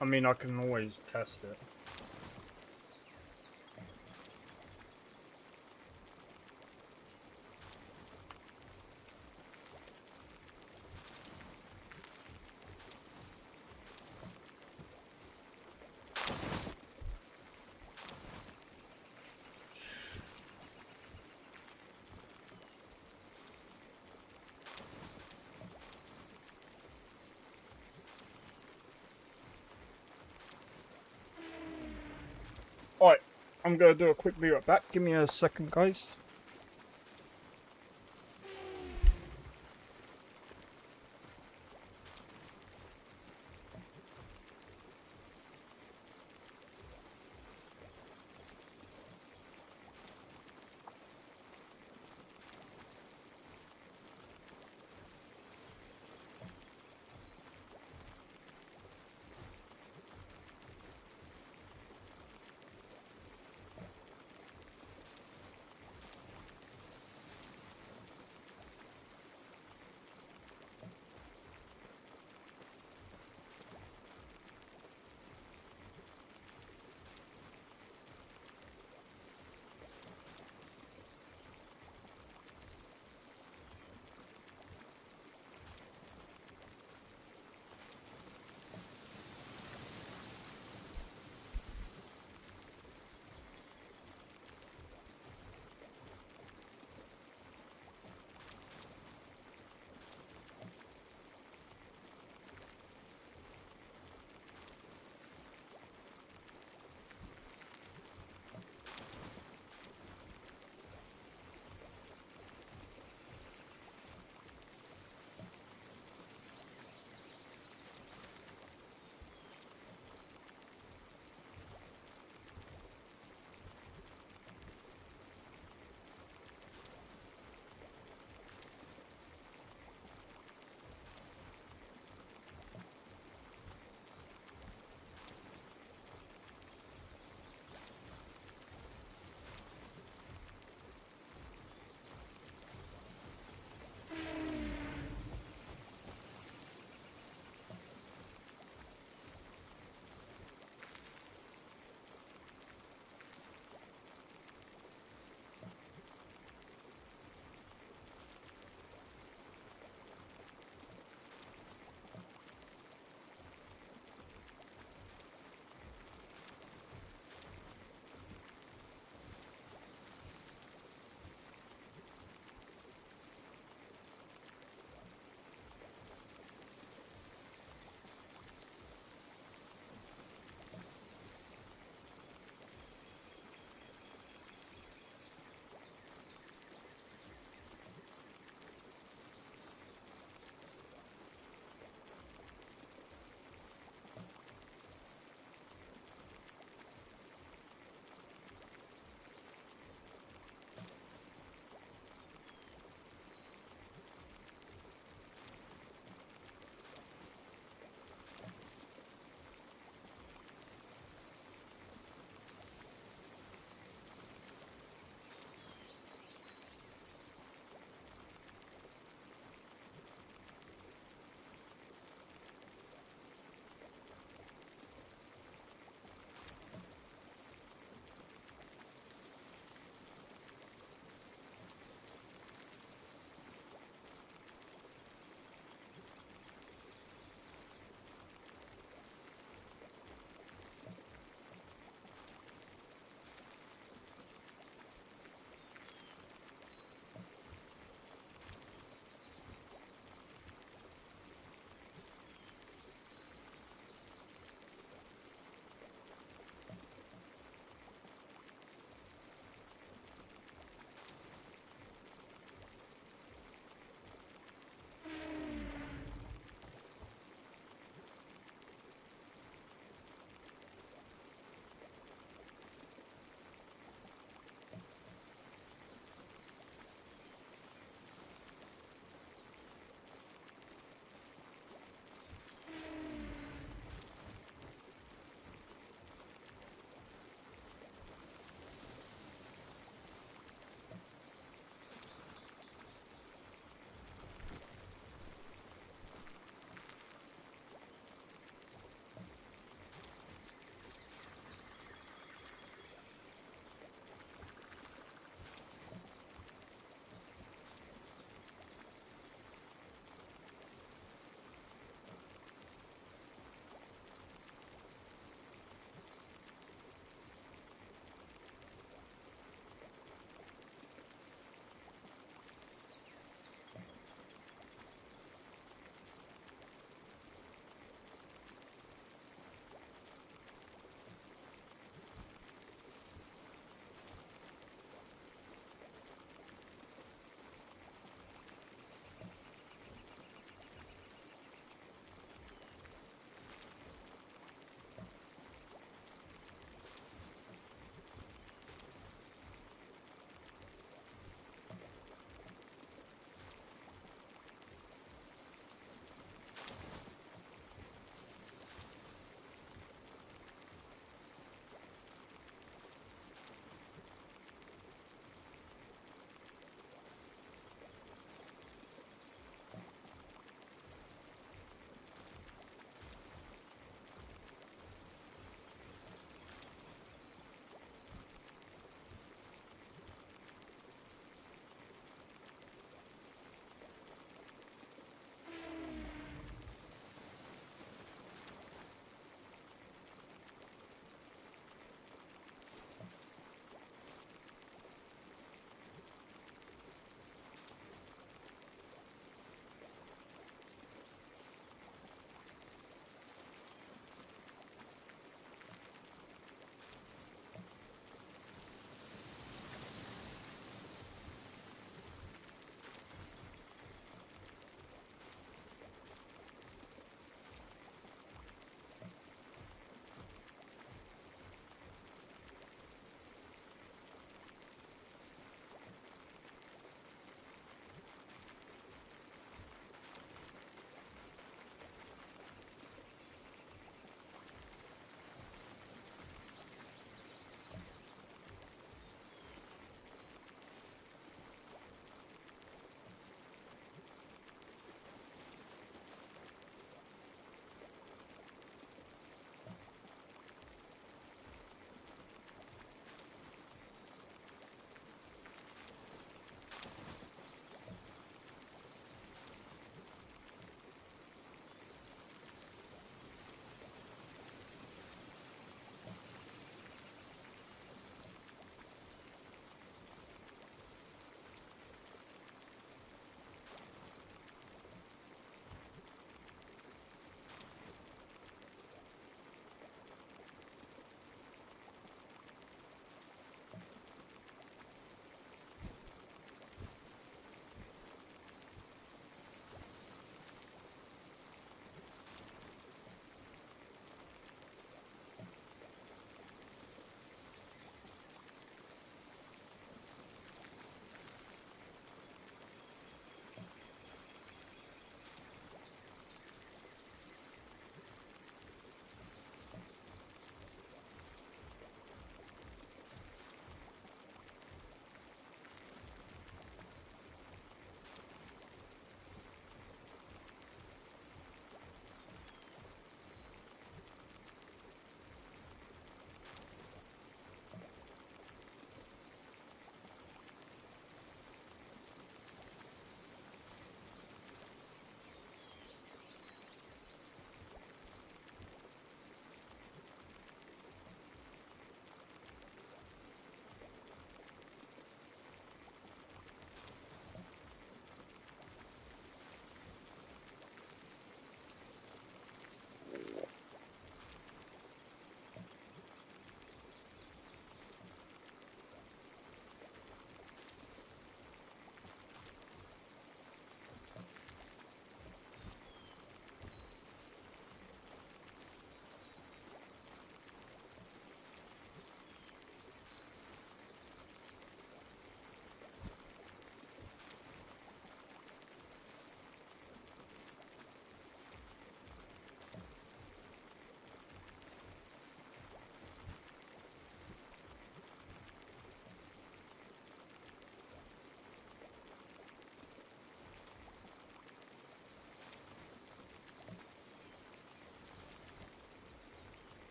I mean, I can always test it. Alright, I'm gonna do a quick be right back. Give me a second, guys.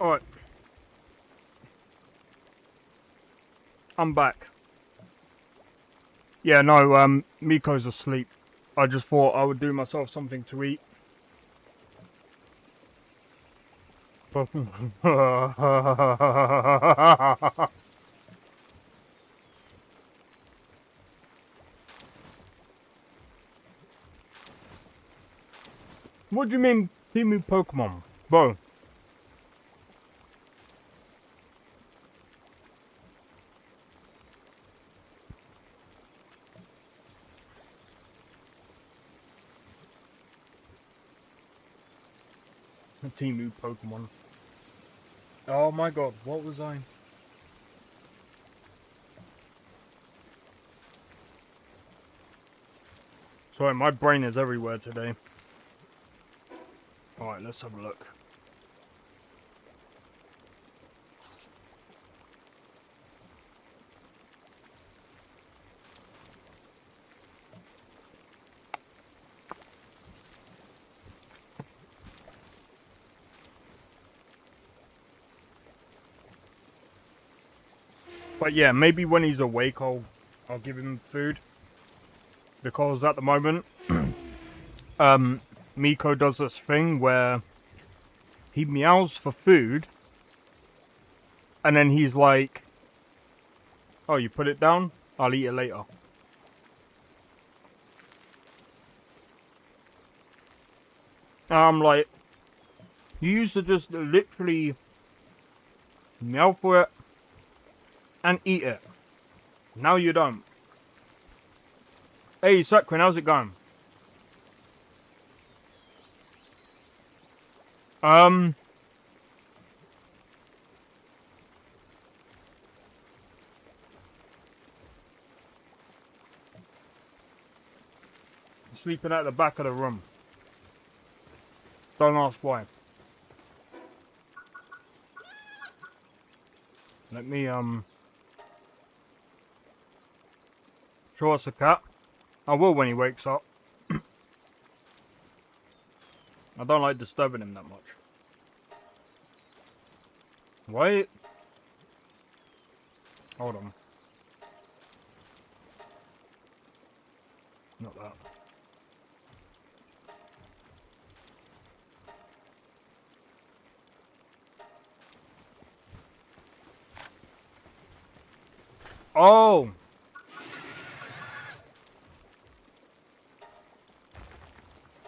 Alright. I'm back. Yeah, no, Miko's asleep. I just thought I would do myself something to eat. What do you mean, Timu Pokemon? Bro. Timu Pokemon. Oh my god, what was I? Sorry, my brain is everywhere today. Alright, let's have a look. But yeah, maybe when he's awake I'll give him food. Because at the moment, Miko does this thing where he meows for food, and then he's like, oh, you put it down? I'll eat it later. And I'm like, you used to just literally meow for it and eat it. Now you don't. Hey, Sakrin, how's it going? Sleeping at the back of the room. Don't ask why. Let me, show us a cat. I will when he wakes up. I don't like disturbing him that much. Wait. Hold on. Not that. Oh!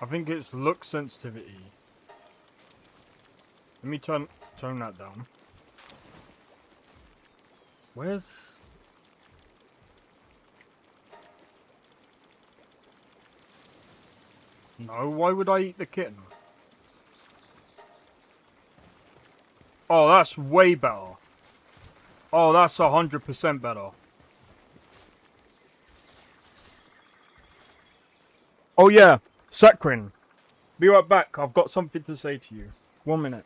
I think it's look sensitivity. Let me turn that down. Where's... No, why would I eat the kitten? Oh, that's way better. Oh, that's 100% better. Oh yeah, Sakrin. Be right back, I've got something to say to you. 1 minute.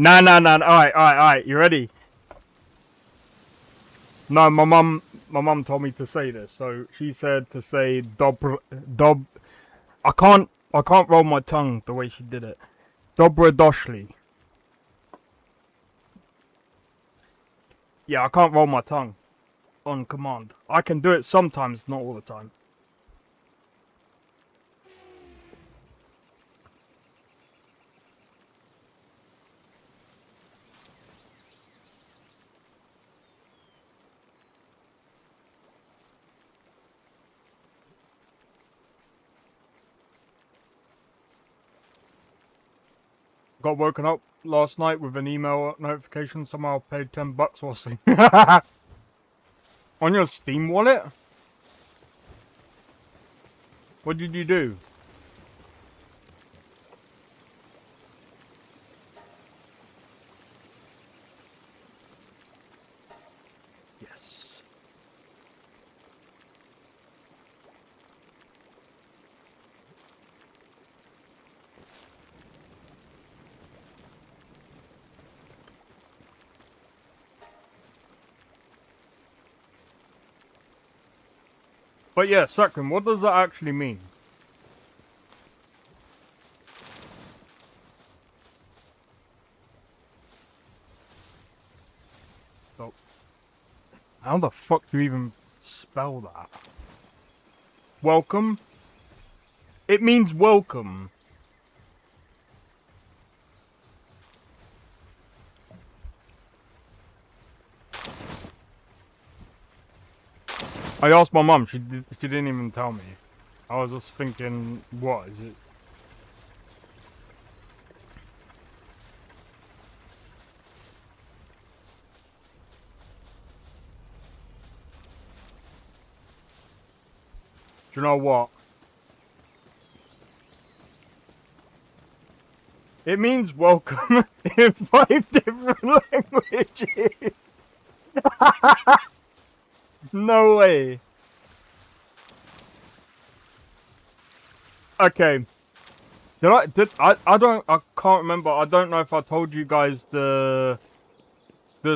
Nah. Alright. You ready? No, my mum told me to say this. So she said to say dob. I can't roll my tongue the way she did it. Dobrodošli. Yeah, I can't roll my tongue on command. I can do it sometimes, not all the time. Got woken up last night with an email notification. Somehow I paid $10 while sleeping. On your Steam wallet? What did you do? Yes. But yeah, Sakrim, what does that actually mean? So, how the fuck do you even spell that? Welcome? It means welcome. I asked my mum, she didn't even tell me. I was just thinking, what is it? Do you know what? It means welcome in 5 different languages. No way. Okay. I can't remember. I don't know if I told you guys the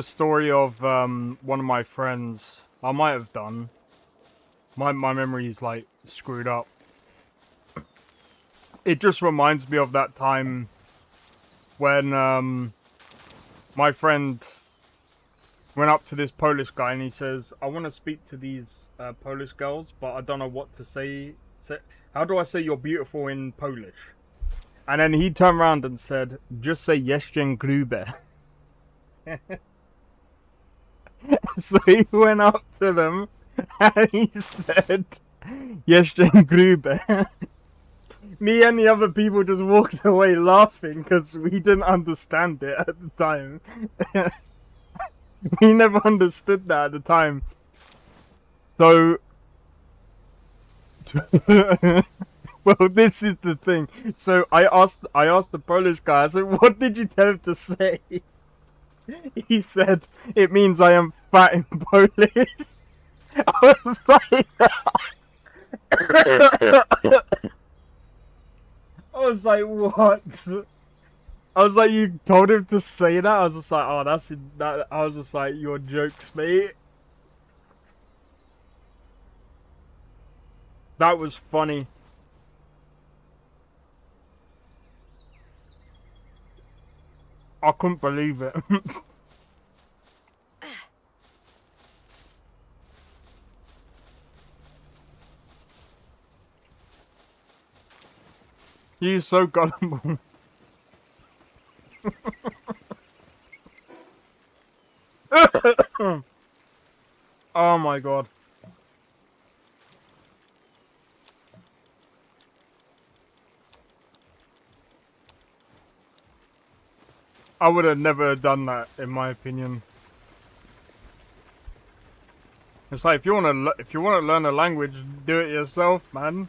story of one of my friends. I might have done. My memory's like screwed up. It just reminds me of that time when my friend went up to this Polish guy and he says, I want to speak to these Polish girls, but I don't know what to say. How do I say you're beautiful in Polish? And then he turned around and said, just say Jestem Grube. So he went up to them and he said, Jestem Grube. Me and the other people just walked away laughing because we didn't understand it at the time. We never understood that at the time. So, well, this is the thing. So I asked the Polish guy, I said, what did you tell him to say? He said, it means I am fat in Polish. I was like, I was like, what? I was like, you told him to say that? I was just like, oh, that's that. I was just like, your jokes, mate. That was funny. I couldn't believe it. He's so gullible. Oh my god. I would have never done that, in my opinion. It's like if you want to learn a language, do it yourself, man.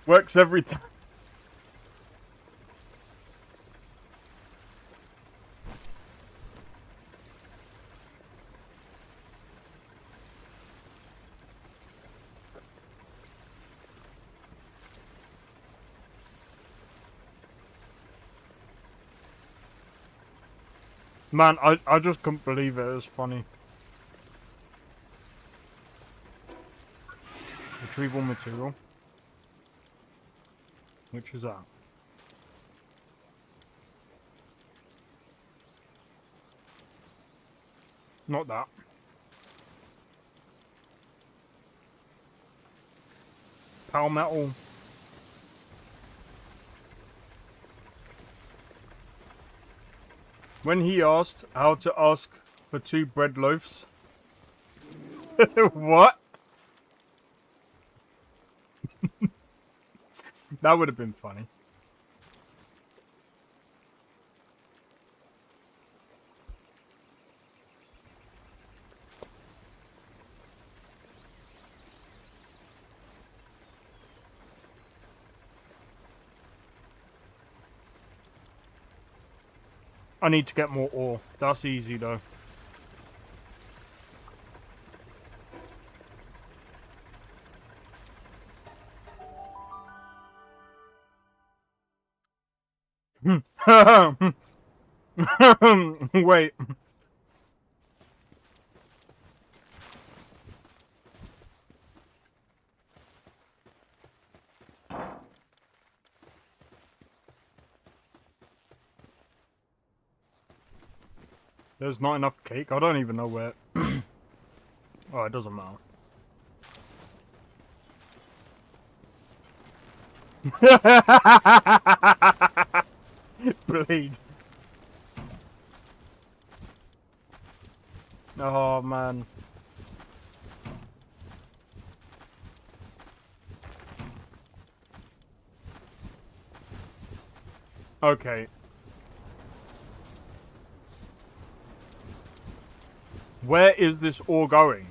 Works every time. Man, I just couldn't believe it. It was funny. Retrieval material. Which is that? Not that. Power metal. When he asked how to ask for 2 bread loaves. What? That would have been funny. I need to get more ore. That's easy though. Wait. There's not enough cake? I don't even know where... Oh, it doesn't matter. Bleed. Oh, man. Okay. Where is this ore going?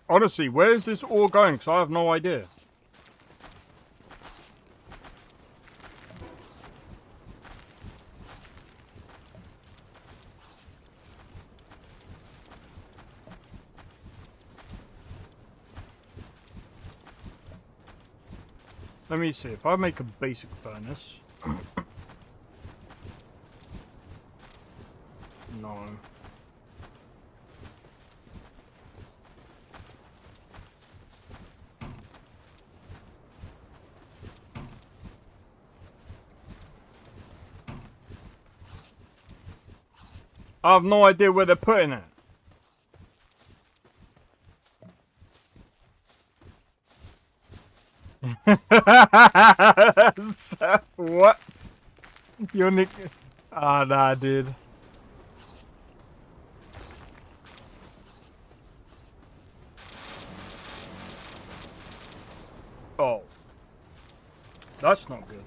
Honestly, where is this ore going? Because I have no idea. Let me see. If I make a basic furnace... No. I have no idea where they're putting it. What? Your nick... Ah, nah, dude. Oh. That's not good.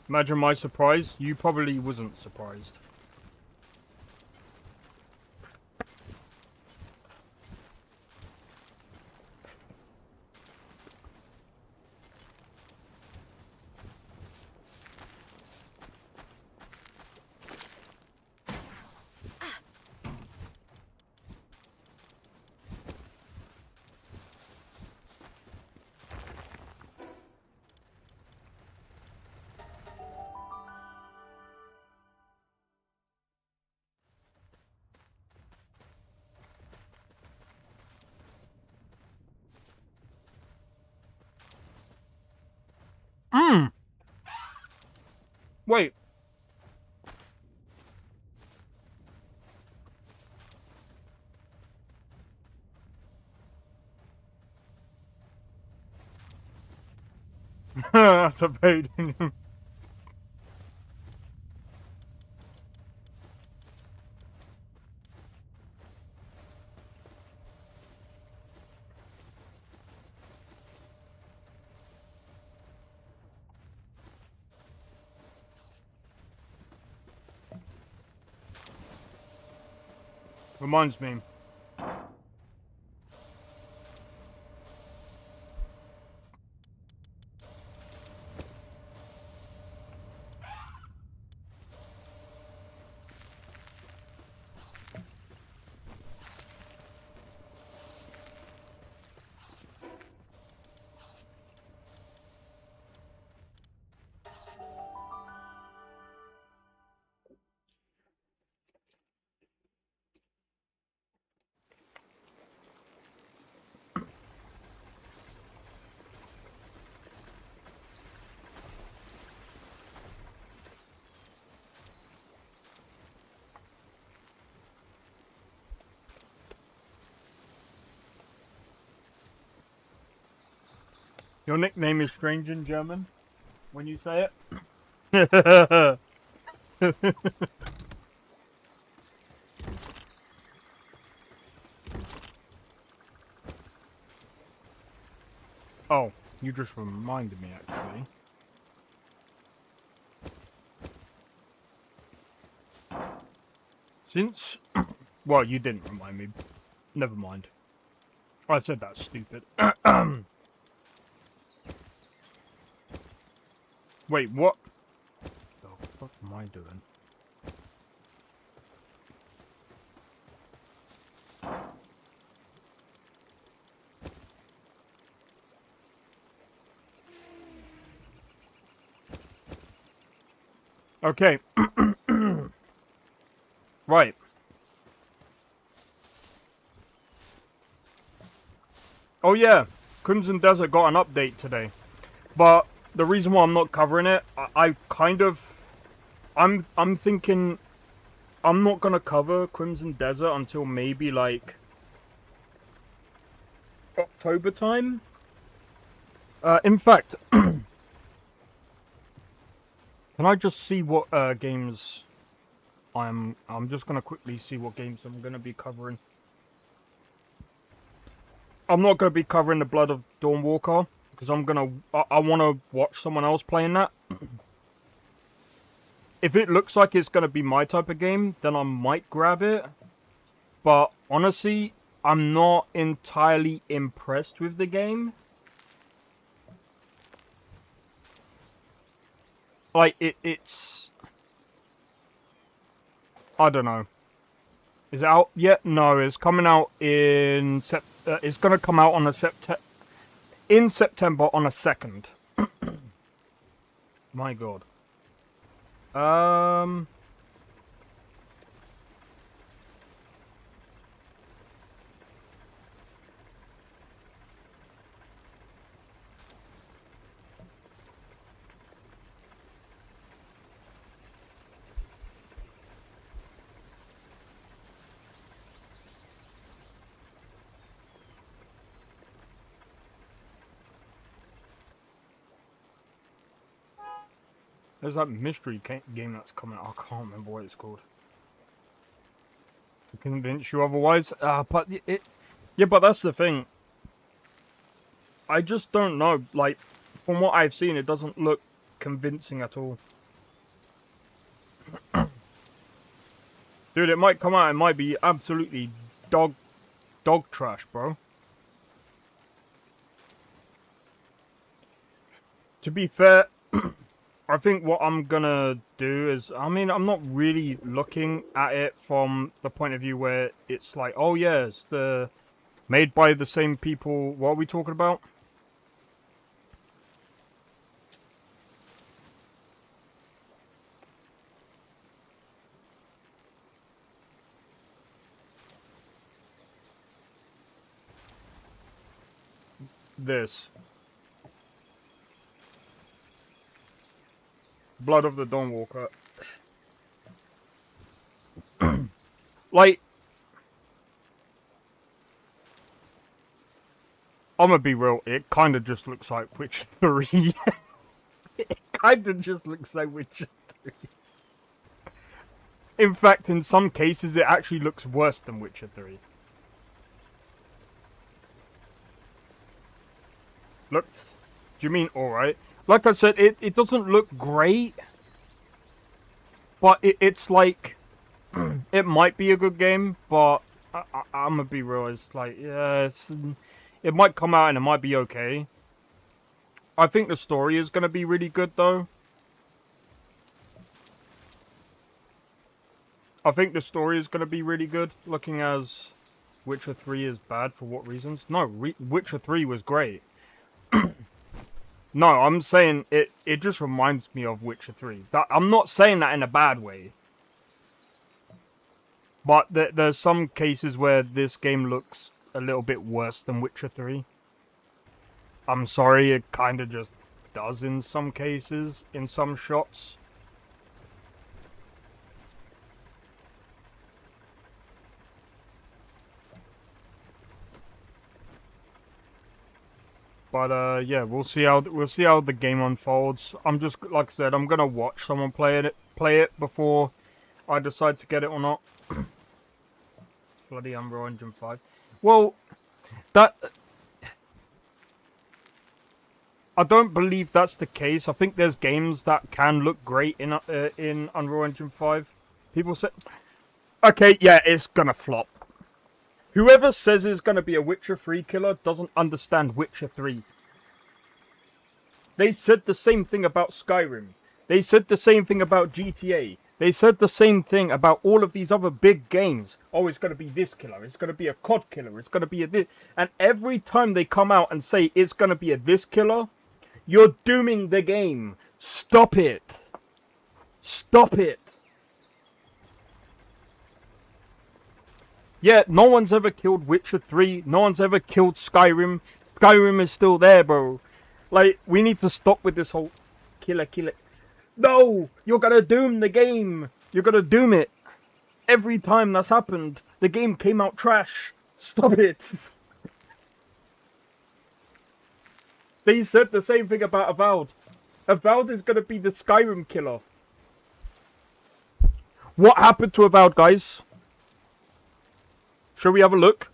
Imagine my surprise. You probably wasn't surprised. Wait. That's evading him. Reminds me. Your nickname is strange in German when you say it. Oh, you just reminded me actually. Since... well, you didn't remind me. Never mind. I said that's stupid. Wait, what? The fuck am I doing? Okay. Right. Oh yeah, Crimson Desert got an update today. But the reason why I'm not covering it, I kind of... I'm thinking I'm not gonna cover Crimson Desert until maybe like October time. In fact, can I just see what games I'm just gonna quickly see what games I'm gonna be covering. I'm not gonna be covering the Blood of Dawnwalker because I want to watch someone else playing that. If it looks like it's gonna be my type of game, then I might grab it. But honestly, I'm not entirely impressed with the game. Like it's I don't know. Is it out yet? No, it's coming out in it's gonna come out on in September on a 2nd. My God. There's that mystery game that's coming out. I can't remember what it's called. To convince you otherwise. But yeah, but that's the thing. I just don't know. Like, from what I've seen, it doesn't look convincing at all. Dude, it might come out. It might be absolutely dog trash, bro. To be fair, I think what I'm gonna do is, I mean, I'm not really looking at it from the point of view where it's like, oh yeah, it's made by the same people. What are we talking about? This. Blood of the Dawnwalker. Like, I'm gonna be real, it kind of just looks like Witcher 3. It kind of just looks like Witcher 3. In fact, in some cases, it actually looks worse than Witcher 3. Looked? Do you mean alright? Like I said, it doesn't look great. But it's like... it might be a good game, but I'm gonna be real. It's like, yeah, it might come out and it might be okay. I think the story is gonna be really good, though. I think the story is gonna be really good. Looking as Witcher 3 is bad for what reasons? No, Witcher 3 was great. No, I'm saying it just reminds me of Witcher 3. I'm not saying that in a bad way. But there's some cases where this game looks a little bit worse than Witcher 3. I'm sorry, it kind of just does in some cases, in some shots. But yeah, we'll see how the game unfolds. I'm just, like I said, I'm gonna watch someone play it before I decide to get it or not. Bloody Unreal Engine 5. Well, that I don't believe that's the case. I think there's games that can look great in Unreal Engine 5. People say, okay, yeah, it's gonna flop. Whoever says it's gonna be a Witcher 3 killer doesn't understand Witcher 3. They said the same thing about Skyrim. They said the same thing about GTA. They said the same thing about all of these other big games. Oh, it's going to be this killer. It's going to be a COD killer. It's going to be a this. And every time they come out and say it's going to be a this killer, you're dooming the game. Stop it. Stop it. Yeah, no one's ever killed Witcher 3. No one's ever killed Skyrim. Skyrim is still there, bro. Like, we need to stop with this whole killer. No! You're gonna doom the game! You're gonna doom it! Every time that's happened, the game came out trash. Stop it! They said the same thing about Avowed. Avowed is gonna be the Skyrim killer. What happened to Avowed, guys? Shall we have a look?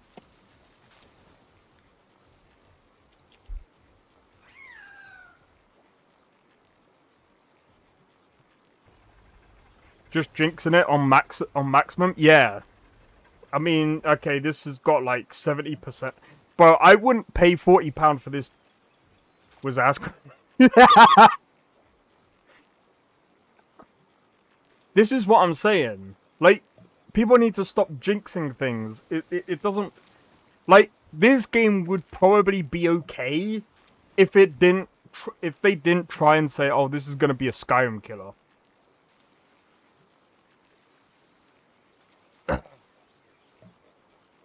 Just jinxing it on maximum? Yeah. I mean, okay, this has got like 70%. But I wouldn't pay £40 for this. Was asked. This is what I'm saying. Like, people need to stop jinxing things. It doesn't... Like, this game would probably be okay if it didn't... if they didn't try and say, oh, this is going to be a Skyrim killer.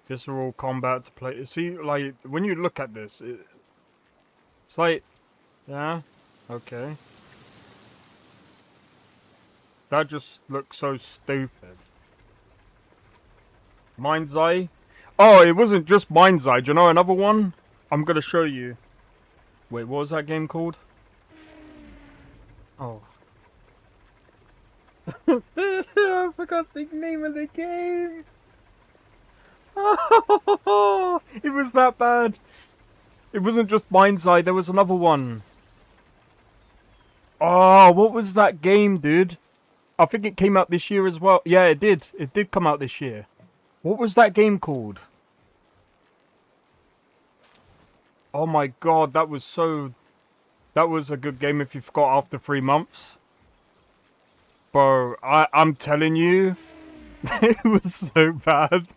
Visceral combat to play. See, like, when you look at this, it's like, yeah, okay. That just looks so stupid. Mind's Eye? Oh, it wasn't just Mind's Eye. Do you know another one? I'm gonna show you. Wait, what was that game called? Oh. I forgot the name of the game. Oh, it was that bad. It wasn't just Mind's Eye, there was another one. Oh, what was that game, dude? I think it came out this year as well. Yeah, it did. It did come out this year. What was that game called? Oh my god, that was so... That was a good game if you forgot after 3 months. Bro, I'm telling you, it was so bad.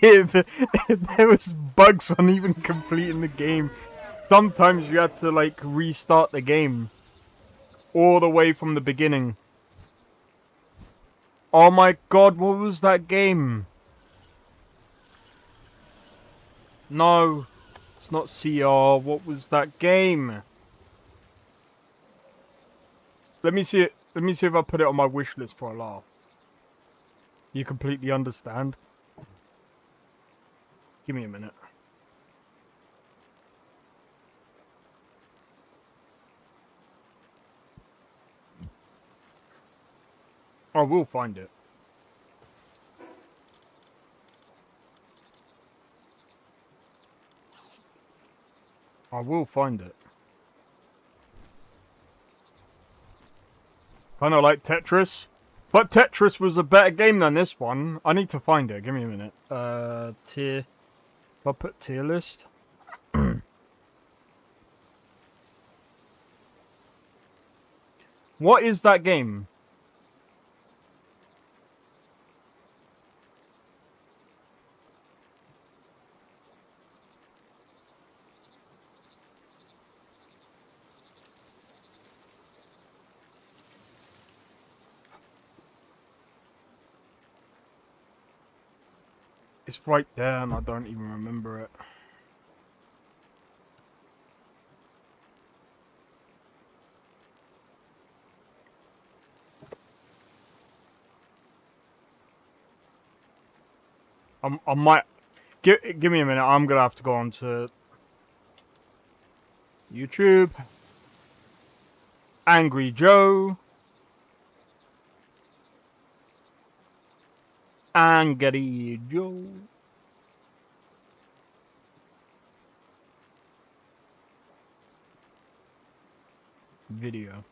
There was bugs on even completing the game. Sometimes you had to like restart the game all the way from the beginning. Oh my god, what was that game? No, it's not CR. What was that game? Let me see it. Let me see if I put it on my wish list for a laugh. You completely understand? Give me a minute. I will find it. I will find it. Kind of like Tetris. But Tetris was a better game than this one. I need to find it. Give me a minute. Tier. If I put tier list. What is that game? It's right there and I don't even remember it. I might... Give me a minute, I'm gonna have to go on to... YouTube. Angry Joe. Angry Joe. Video.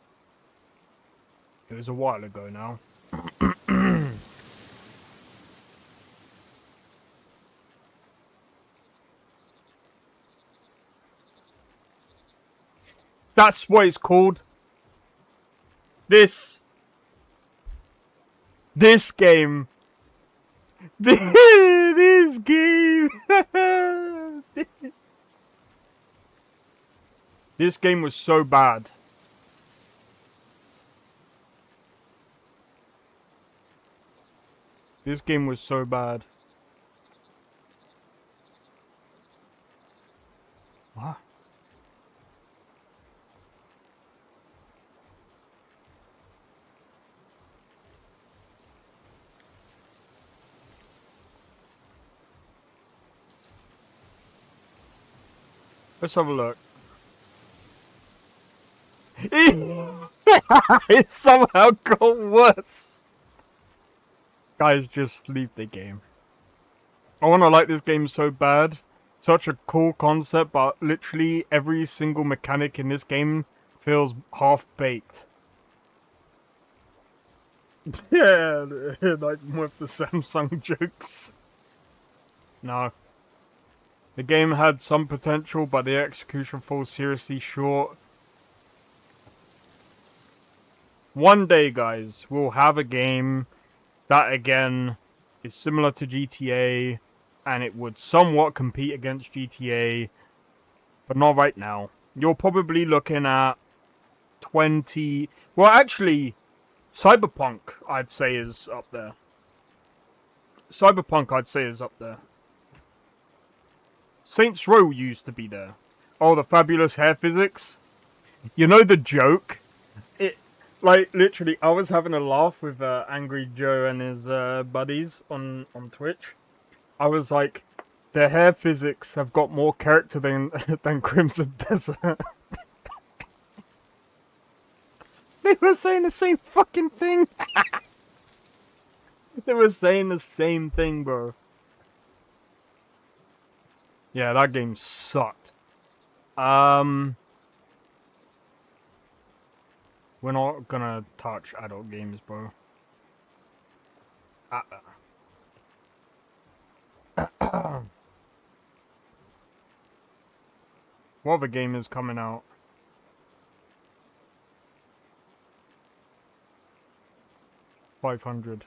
It was a while ago now. That's what it's called. This game. This game. This game was so bad. This game was so bad. What? Let's have a look. It somehow got worse. Guys, just leave the game. I want to like this game so bad. Such a cool concept, but literally every single mechanic in this game feels half-baked. Yeah, like with the Samsung jokes. No. The game had some potential, but the execution falls seriously short. One day, guys, we'll have a game that, again, is similar to GTA, and it would somewhat compete against GTA, but not right now. You're probably looking at 20... Well, actually, Cyberpunk, I'd say, is up there. Cyberpunk, I'd say, is up there. Saints Row used to be there. Oh, the fabulous hair physics. You know the joke? Like, literally, I was having a laugh with Angry Joe and his buddies on Twitch. I was like, their hair physics have got more character than Crimson Desert. They were saying the same fucking thing. They were saying the same thing, bro. Yeah, that game sucked. We're not gonna touch adult games, bro. What other game is coming out? $500.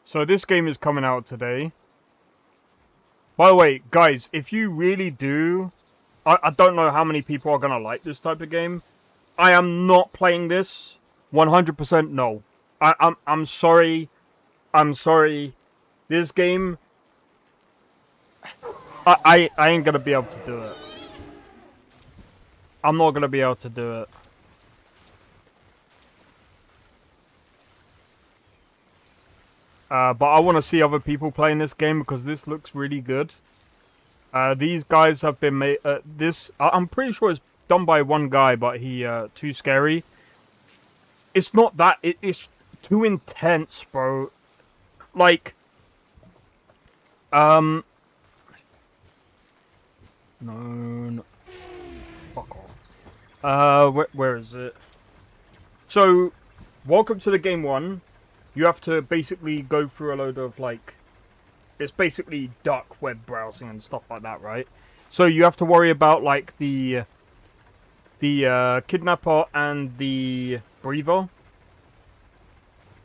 So this game is coming out today. By the way, guys, if you really do... I don't know how many people are going to like this type of game. I am not playing this. 100% no. I'm sorry. I'm sorry. This game... I ain't going to be able to do it. I'm not going to be able to do it. But I want to see other people playing this game because this looks really good. These guys have been made... I'm pretty sure it's done by one guy, but he... too scary. It's not that... It's too intense, bro. Like... No... Fuck off. Where is it? So, welcome to the game 1. You have to basically go through a load of, like... It's basically dark web browsing and stuff like that, right? So you have to worry about, like, the kidnapper and the breather,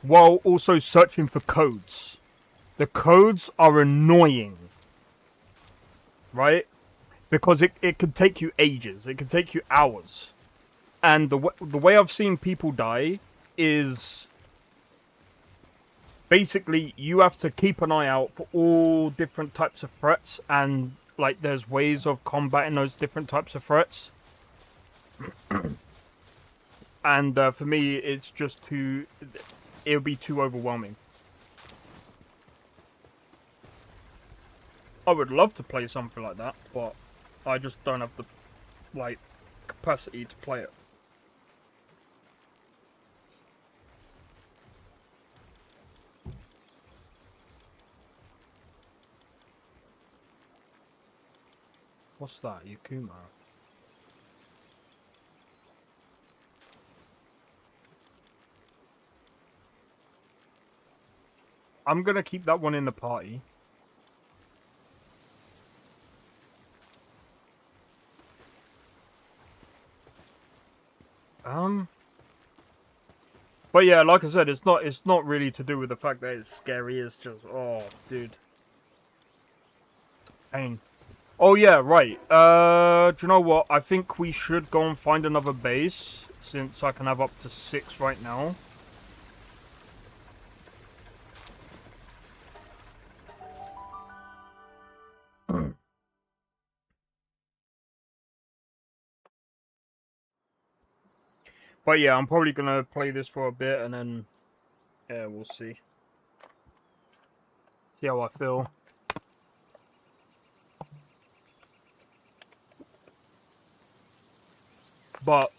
while also searching for codes. The codes are annoying, right? Because it could take you ages. It could take you hours. And the way I've seen people die is... Basically, you have to keep an eye out for all different types of threats. And, like, there's ways of combating those different types of threats. And for me, it's just too... It'll be too overwhelming. I would love to play something like that, but I just don't have the, like, capacity to play it. What's that? Yakuma? I'm gonna keep that one in the party. But yeah, like I said, it's not really to do with the fact that it's scary. It's just, oh, dude, pain. Oh yeah, right. Do you know what? I think we should go and find another base, since I can have up to 6 right now. But yeah, I'm probably gonna play this for a bit, and then, yeah, we'll see. See how I feel. But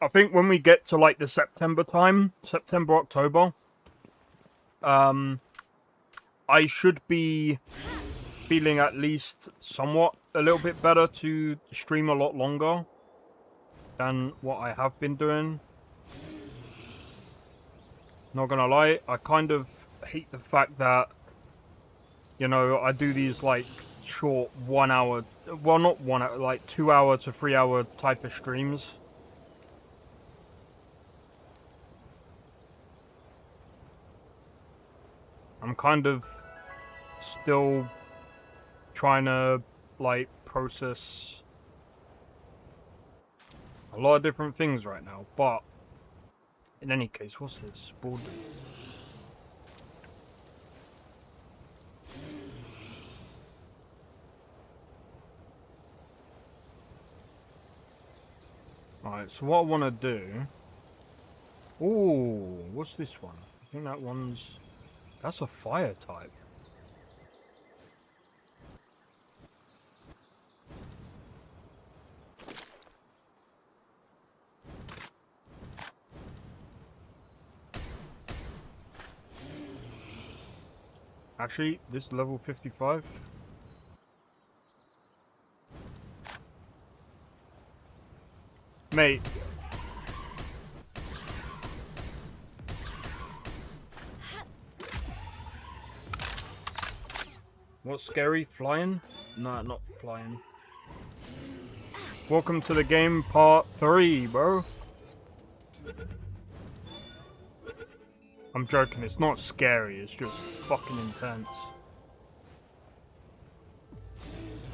I think when we get to, like, the September time, September, October, I should be feeling at least somewhat a little bit better to stream a lot longer than what I have been doing. Not gonna lie, I kind of hate the fact that, you know, I do these, like, short 1 hour, well, not 1 hour, like 2 hour to 3 hour type of streams. I'm kind of still trying to, like, process a lot of different things right now, but in any case, what's this? Board. Alright, so what I want to do... Ooh, what's this one? I think that one's... That's a fire type. Actually, this is level 55. Mate. What's scary? Flying? No, not flying. Welcome to the game part 3, bro. I'm joking, it's not scary, it's just fucking intense.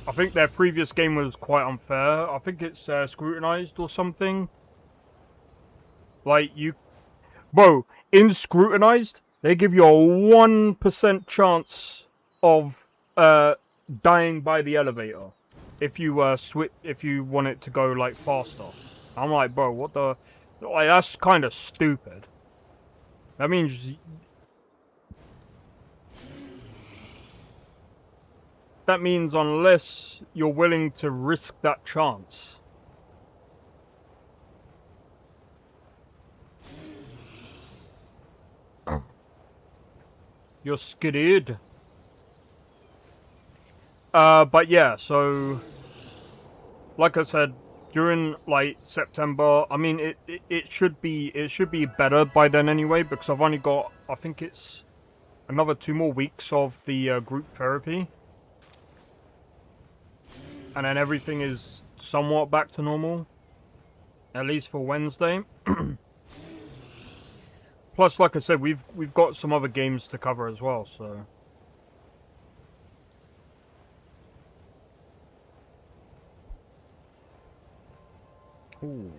I think their previous game was quite unfair. I think it's scrutinized or something. Like, you... Bro, in scrutinized, they give you a 1% chance of dying by the elevator. If you if you want it to go, like, faster. I'm like, bro, what the... Like, that's kind of stupid. That means... That means unless you're willing to risk that chance. You're skidded. But yeah, so... Like I said, during like September. I mean, it should be better by then anyway, because I've only got, I think it's another 2 more weeks of the group therapy, and then everything is somewhat back to normal, at least for Wednesday. Plus, like I said, we've got some other games to cover as well, so. Ooh.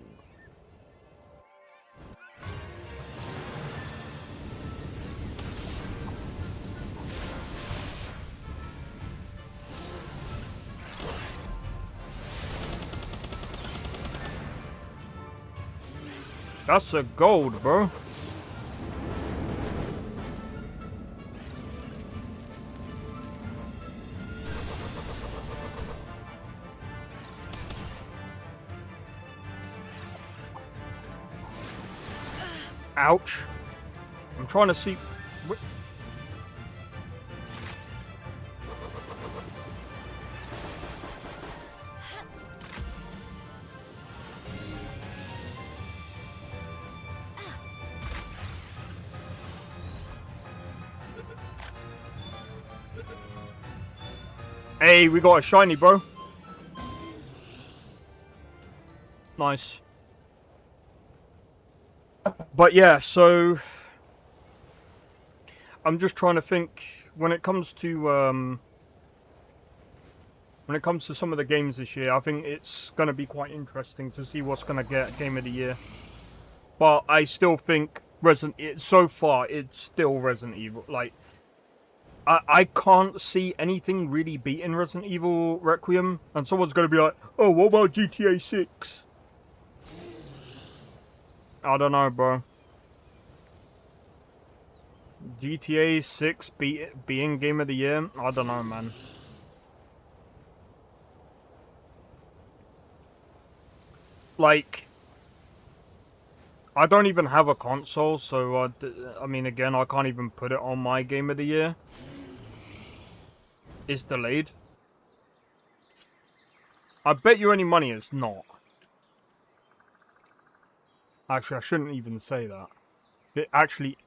That's a gold, bro. Ouch. I'm trying to see... Hey, we got a shiny, bro. Nice. But yeah, so I'm just trying to think when it comes to some of the games this year. I think it's going to be quite interesting to see what's going to get Game of the Year. But I still think so far it's still Resident Evil. Like, I can't see anything really beating Resident Evil Requiem, and someone's going to be like, "Oh, what about GTA 6?" I don't know, bro. GTA 6 being Game of the Year? I don't know, man. Like, I don't even have a console, so I mean, again, I can't even put it on my Game of the Year. It's delayed. I bet you any money it's not. Actually, I shouldn't even say that. It actually...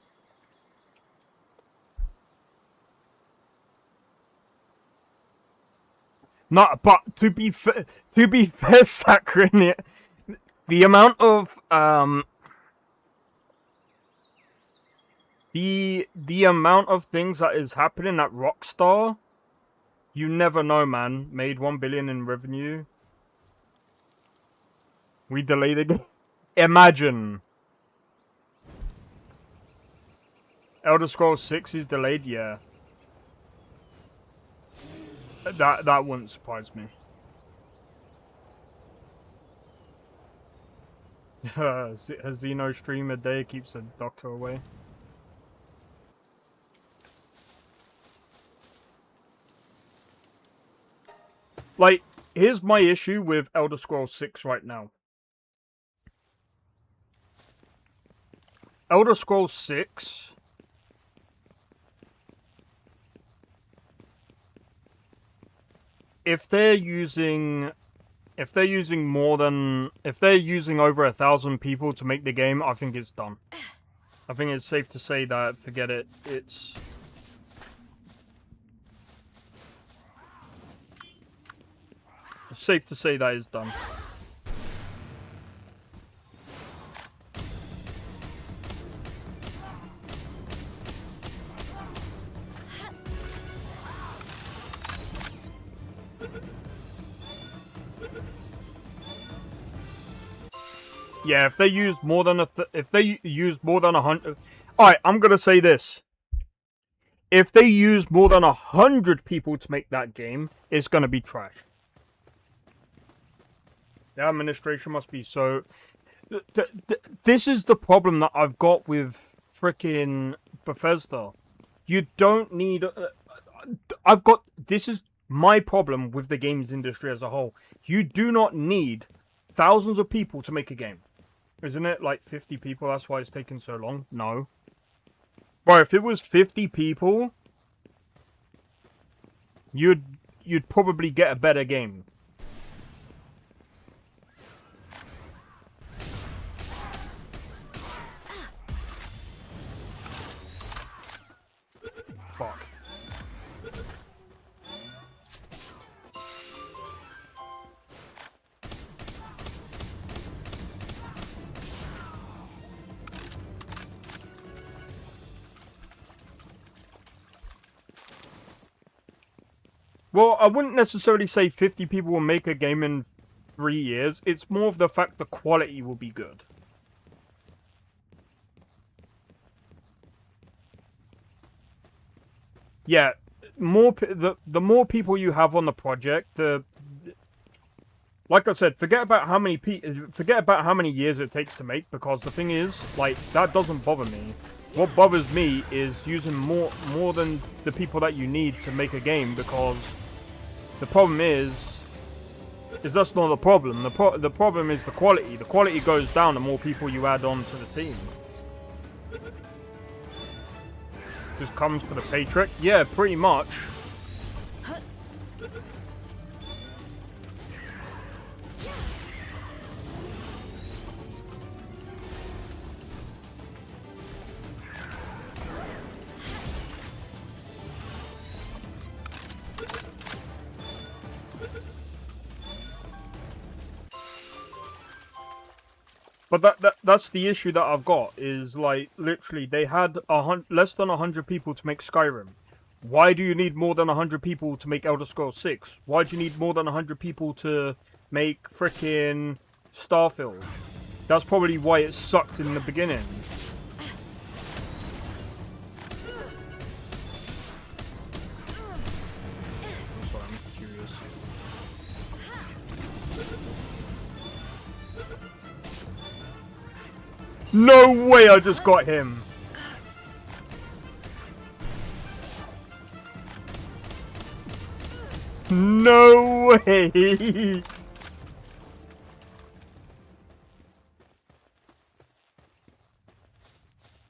Not, but to be fair, Saccharine, the amount of the amount of things that is happening at Rockstar, you never know, man. Made 1 billion in revenue. We delayed the game. Imagine. Elder Scrolls 6 is delayed, yeah. That wouldn't surprise me. A Xeno stream a day keeps the doctor away. Like, here's my issue with Elder Scrolls 6 right now. Elder Scrolls 6... If they're using over 1,000 people to make the game, I think it's done. I think it's safe to say that, forget it, it's safe to say that it's done. Yeah, if they use more than 100, all right, I'm gonna say this: if they use more than 100 people to make that game, it's gonna be trash. The administration must be so. This is the problem that I've got with frickin' Bethesda. You don't need. This is my problem with the games industry as a whole. You do not need thousands of people to make a game. Isn't it like 50 people? That's why it's taking so long? No. Bro, if it was 50 people, you'd probably get a better game. Well, I wouldn't necessarily say 50 people will make a game in 3 years. It's more of the fact the quality will be good. Yeah, the more people you have on the project, like I said, forget about how many years it takes to make, because the thing is, like, that doesn't bother me. What bothers me is using more than the people that you need to make a game, because the problem is that's not the problem. The problem is the quality. The quality goes down the more people you add on to the team. Just comes for the pay trick? Yeah, pretty much. But that's the issue that I've got, is like, literally they had less than 100 people to make Skyrim. Why do you need more than 100 people to make Elder Scrolls 6? Why do you need more than 100 people to make frickin' Starfield? That's probably why it sucked in the beginning. I'm sorry, I'm curious. No way I just got him! No way!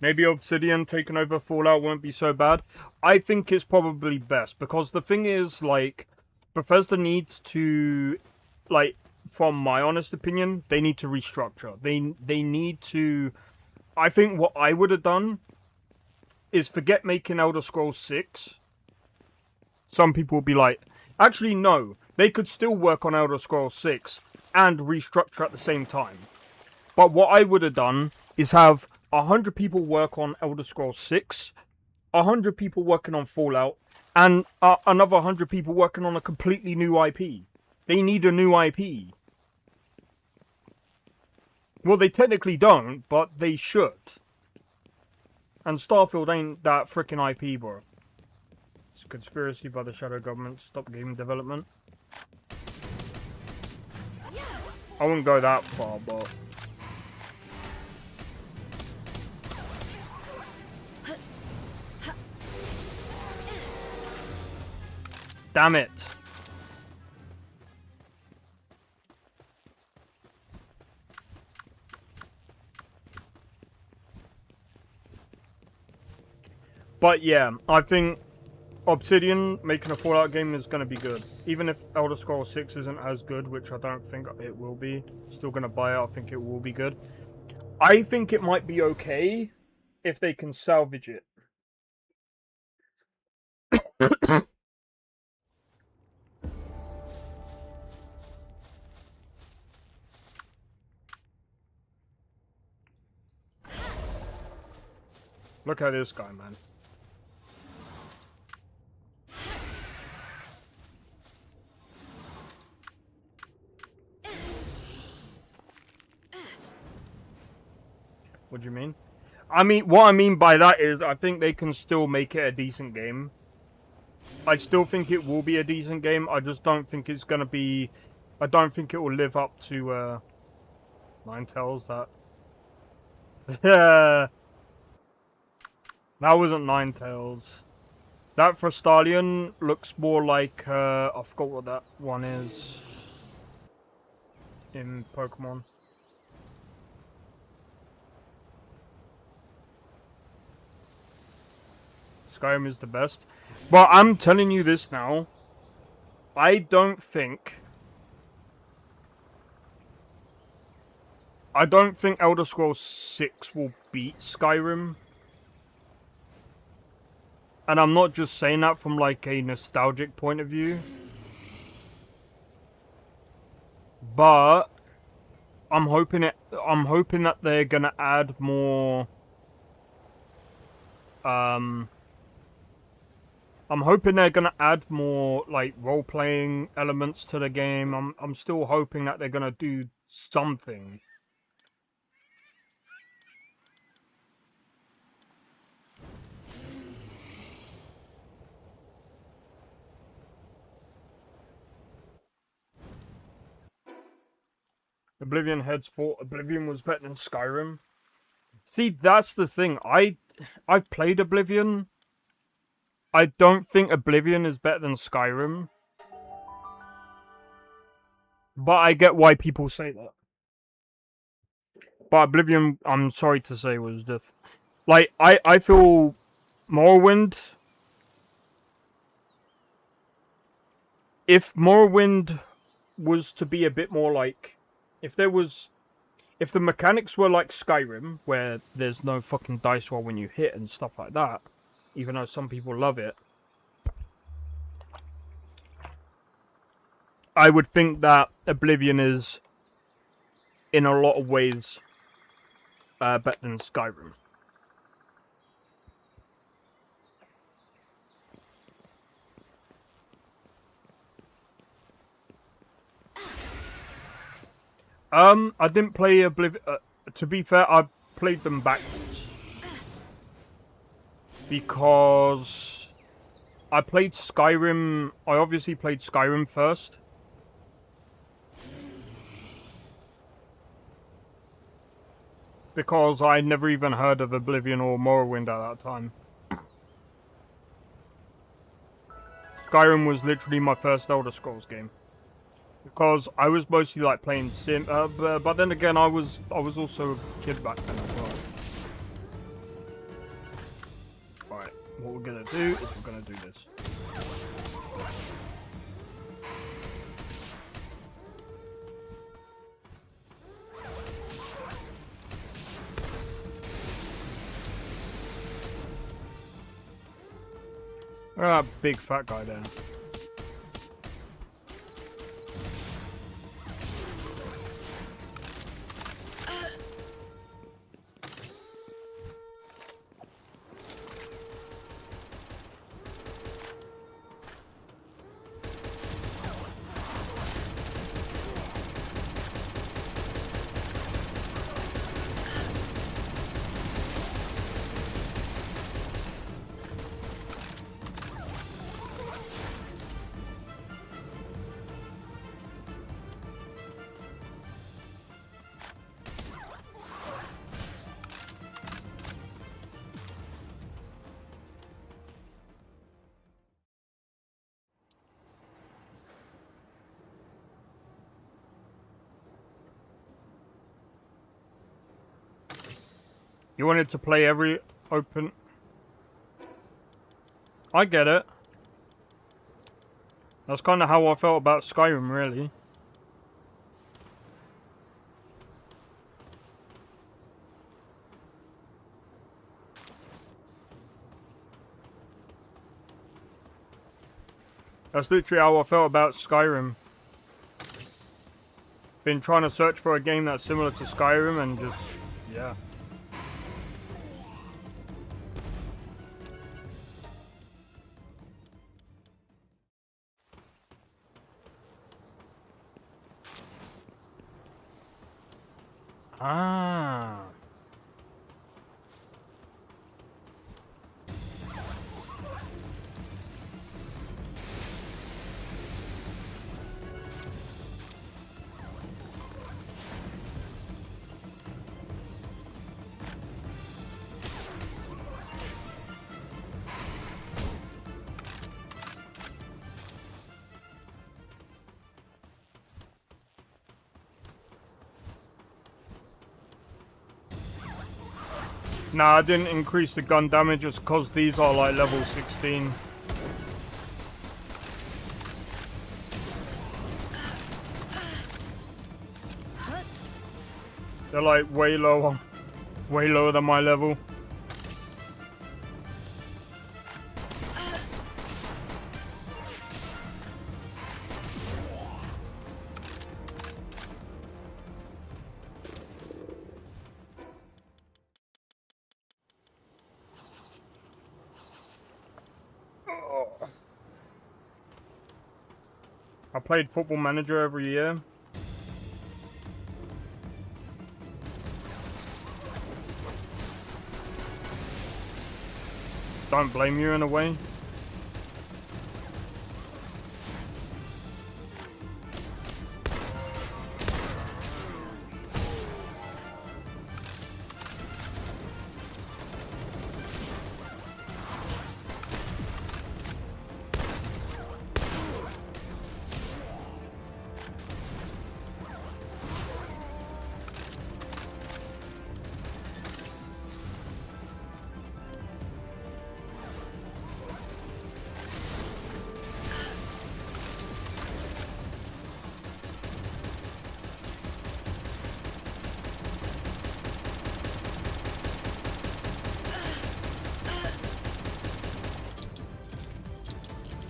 Maybe Obsidian taking over Fallout won't be so bad. I think it's probably best, because the thing is, like, Bethesda needs to, like, from my honest opinion, they need to restructure. They need to... I think what I would have done is forget making Elder Scrolls 6. Some people will be like, actually, no. They could still work on Elder Scrolls 6 and restructure at the same time. But what I would have done is have 100 people work on Elder Scrolls 6, 100 people working on Fallout, and another 100 people working on a completely new IP. They need a new IP. Well, they technically don't, but they should. And Starfield ain't that frickin' IP, bro. It's a conspiracy by the shadow government to stop game development. I wouldn't go that far, but... Damn it. But yeah, I think Obsidian making a Fallout game is going to be good. Even if Elder Scrolls 6 isn't as good, which I don't think it will be. Still going to buy it, I think it will be good. I think it might be okay if they can salvage it. Look at this guy, man. What do you mean? What I mean by that is I think they can still make it a decent game. I still think it will be a decent game. I just don't think it's going to be... I don't think it will live up to Ninetales. That wasn't Ninetales. That Frostalion looks more like... I forgot what that one is in Pokemon. Skyrim is the best. But I'm telling you this now. I don't think Elder Scrolls 6 will beat Skyrim. And I'm not just saying that from like a nostalgic point of view. But I'm hoping that they're gonna add more I'm hoping they're gonna add more like role-playing elements to the game. I'm still hoping that they're gonna do something. Oblivion heads thought Oblivion was better than Skyrim. See, that's the thing. I've played Oblivion. I don't think Oblivion is better than Skyrim. But I get why people say that. But Oblivion, I'm sorry to say, was just like I feel Morrowind. If Morrowind was to be a bit more like, if the mechanics were like Skyrim, where there's no fucking dice roll when you hit and stuff like that, even though some people love it, I would think that Oblivion is, in a lot of ways, better than Skyrim. I didn't play Oblivion. To be fair, I played them backwards because I played Skyrim. I obviously played Skyrim first. Because I never even heard of Oblivion or Morrowind at that time. Skyrim was literally my first Elder Scrolls game. Because I was mostly like playing sim, but then again I was also a kid back then as well. Alright, what we're gonna do is we're gonna do this. Ah, big fat guy there. You wanted to play every open... I get it. That's kind of how I felt about Skyrim, really. That's literally how I felt about Skyrim. Been trying to search for a game that's similar to Skyrim and just... yeah. Ah. Nah, I didn't increase the gun damage just because these are like level 16. They're like way lower than my level. I played Football Manager every year. Don't blame you in a way.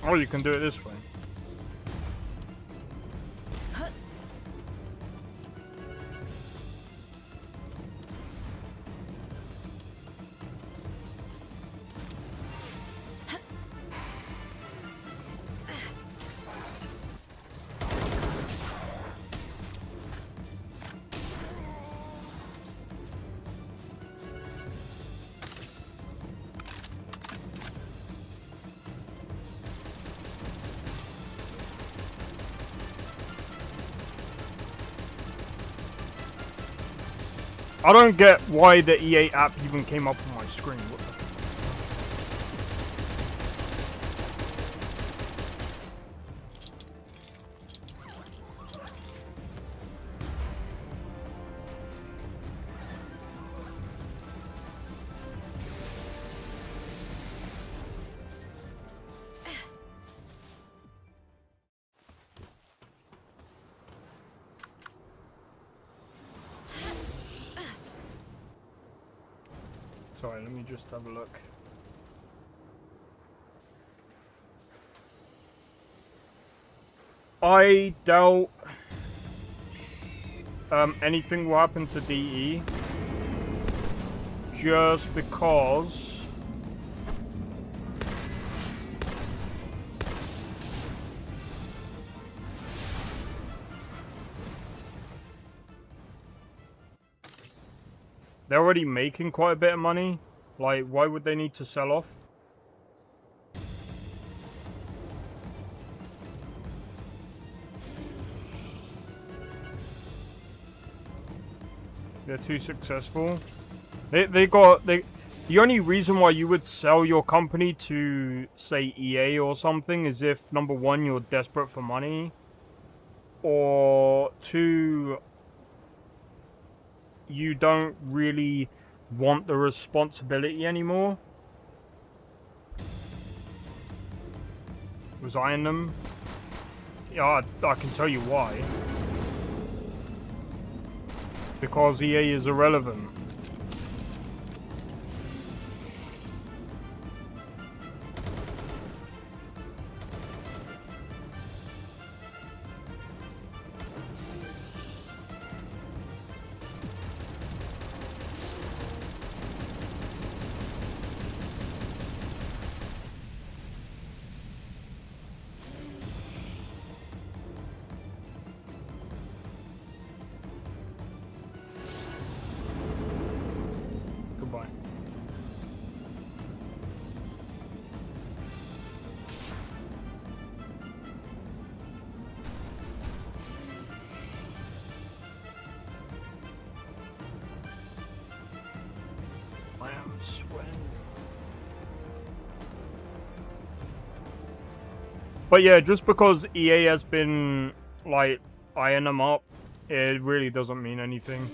Oh, you can do it this way. I don't get why the EA app even came up on my screen. What the Sorry, let me just have a look. I doubt anything will happen to DE just because they're already making quite a bit of money. Like, why would they need to sell off? They're too successful. The only reason why you would sell your company to, say, EA or something is if, number one, you're desperate for money, or two, you don't really want the responsibility anymore. Resign them. Yeah, I can tell you why. Because EA is irrelevant. Goodbye. I am sweating. But yeah, just because EA has been, like, eyeing them up, it really doesn't mean anything.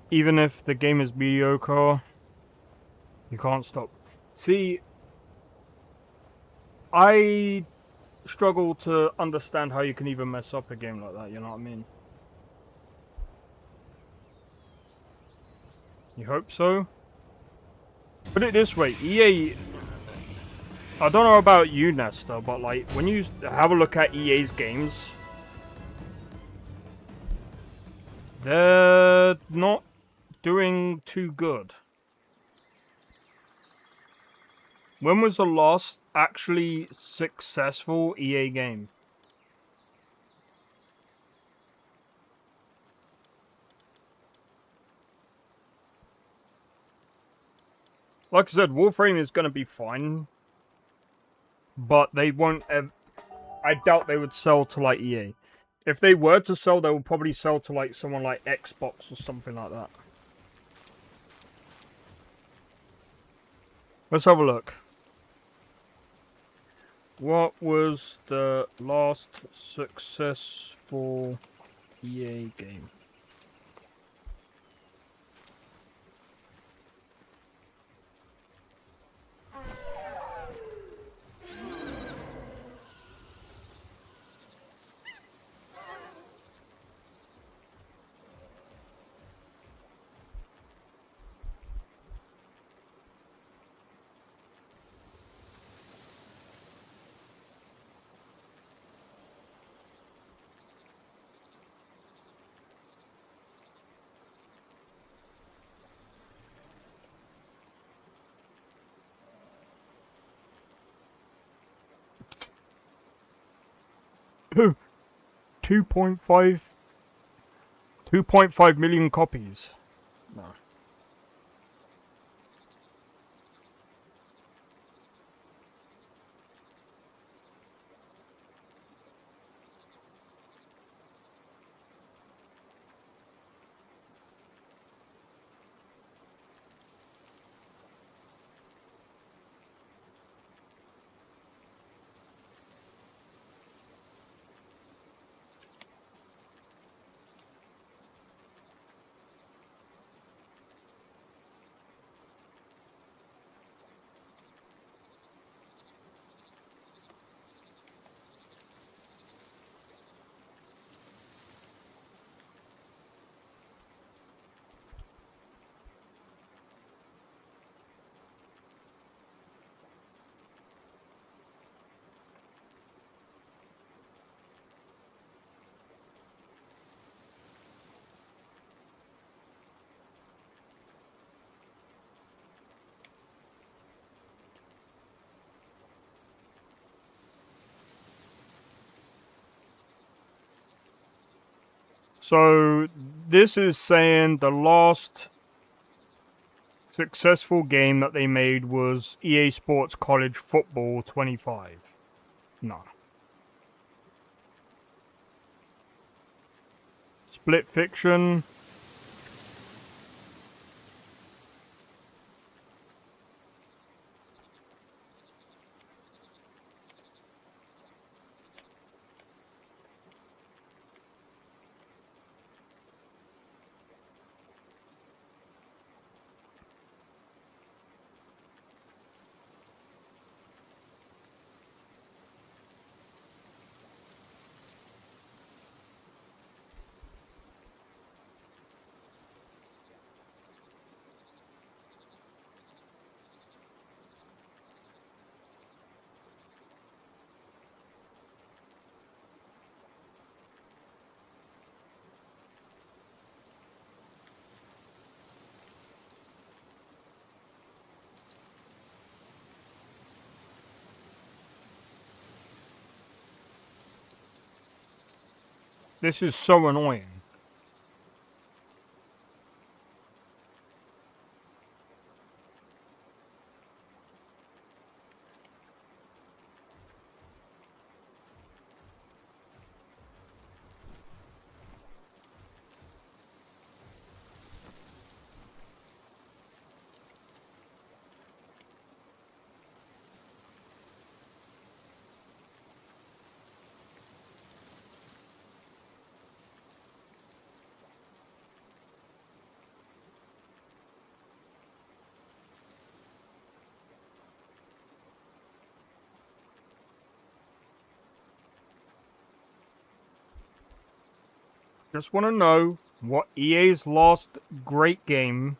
Even if the game is mediocre, you can't stop. See, I struggle to understand how you can even mess up a game like that, you know what I mean? You hope so? Put it this way, EA... I don't know about you, Nesta, but like, when you have a look at EA's games, they're not doing too good. When was the last actually successful EA game? Like I said, Warframe is going to be fine. But they won't... I doubt they would sell to, like, EA. If they were to sell, they would probably sell to, like, someone like Xbox or something like that. Let's have a look. What was the last successful EA game? Oh, 2.5 million copies. No. So, this is saying the last successful game that they made was EA Sports College Football 25. No. Split Fiction. This is so annoying. Just want to know what EA's last great game.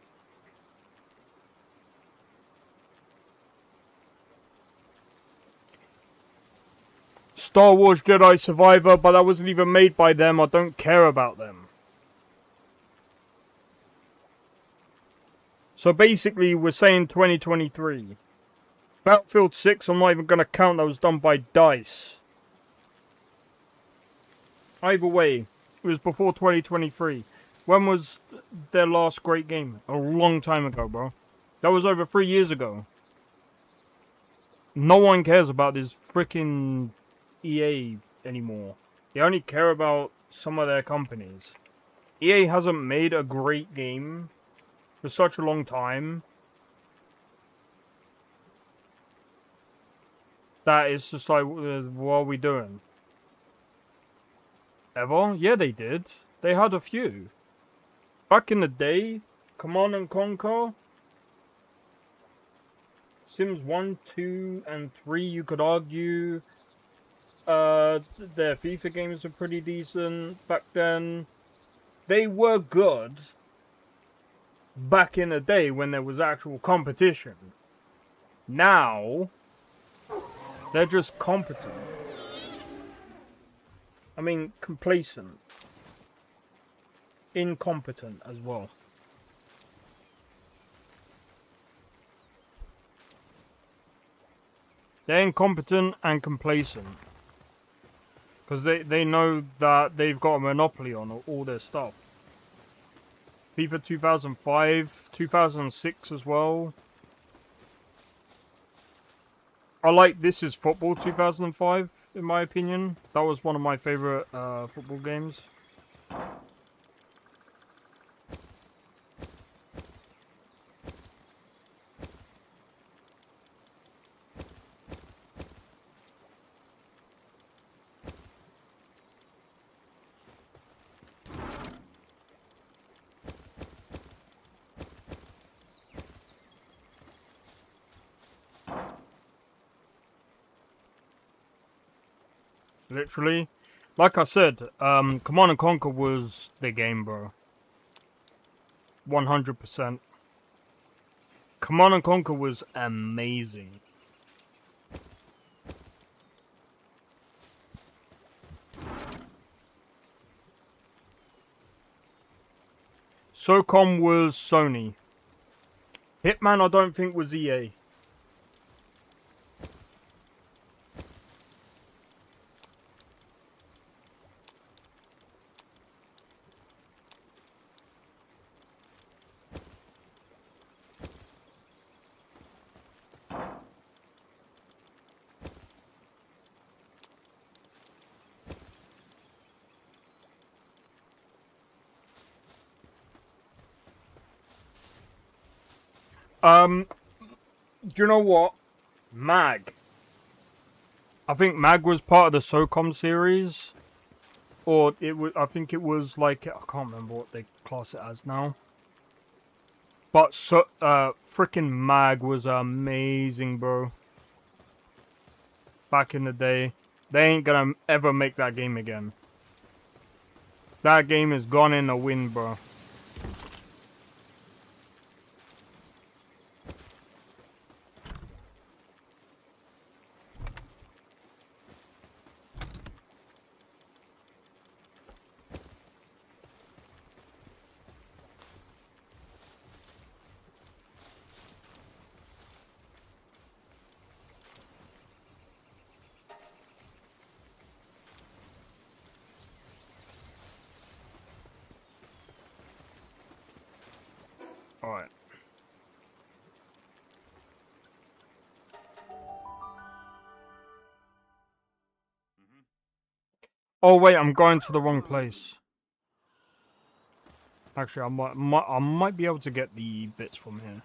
Star Wars Jedi Survivor, but that wasn't even made by them. I don't care about them. So basically, we're saying 2023. Battlefield 6, I'm not even going to count. That was done by DICE. Either way, it was before 2023. When was their last great game? A long time ago, bro. That was over 3 years ago. No one cares about this freaking EA anymore. They only care about some of their companies. EA hasn't made a great game for such a long time that it's just like, what are we doing? Ever? Yeah, they did. They had a few. Back in the day, Command and Conquer, Sims 1, 2, and 3, you could argue. Their FIFA games are pretty decent back then. They were good back in the day when there was actual competition. Now, they're just competent. I mean, complacent. Incompetent as well. They're incompetent and complacent. Because they know that they've got a monopoly on all their stuff. FIFA 2005, 2006 as well. I like This Is Football 2005, in my opinion. That was one of my favourite football games. Literally. Like I said, Command & Conquer was the game, bro. 100%. Command & Conquer was amazing. SOCOM was Sony. Hitman I don't think was EA. Do you know what? MAG. I think MAG was part of the SOCOM series. Or it was, I think it was like, I can't remember what they class it as now. But freaking MAG was amazing, bro. Back in the day. They ain't gonna ever make that game again. That game is gone in the wind, bro. Alright. Oh wait, I'm going to the wrong place. Actually, I might be able to get the bits from here.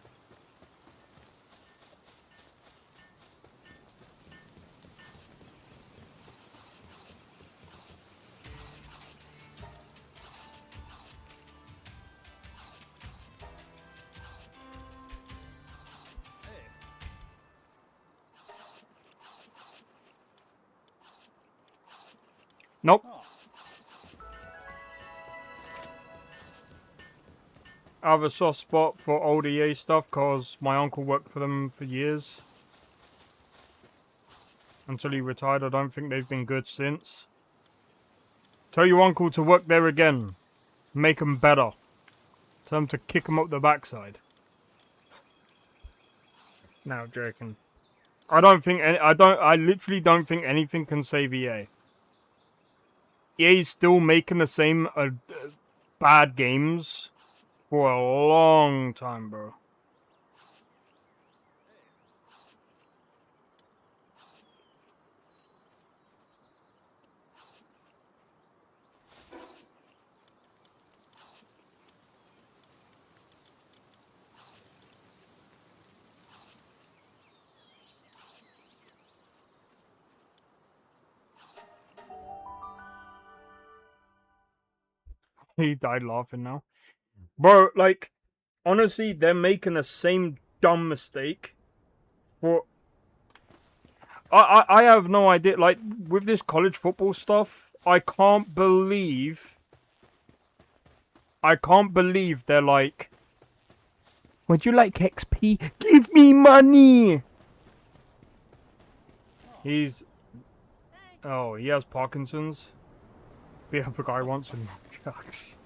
Nope. I have a soft spot for old EA stuff because my uncle worked for them for years. Until he retired, I don't think they've been good since. Tell your uncle to work there again. Make them better. Tell him to kick them up the backside. No, joking. I don't think any, I literally don't think anything can save EA. EA's still making the same bad games for a long time, bro. He died laughing now. Bro, like, honestly, they're making the same dumb mistake for... I have no idea. Like, with this college football stuff, I can't believe they're like, would you like XP? Give me money! He's... Oh, he has Parkinson's? The other guy wants with nunchucks.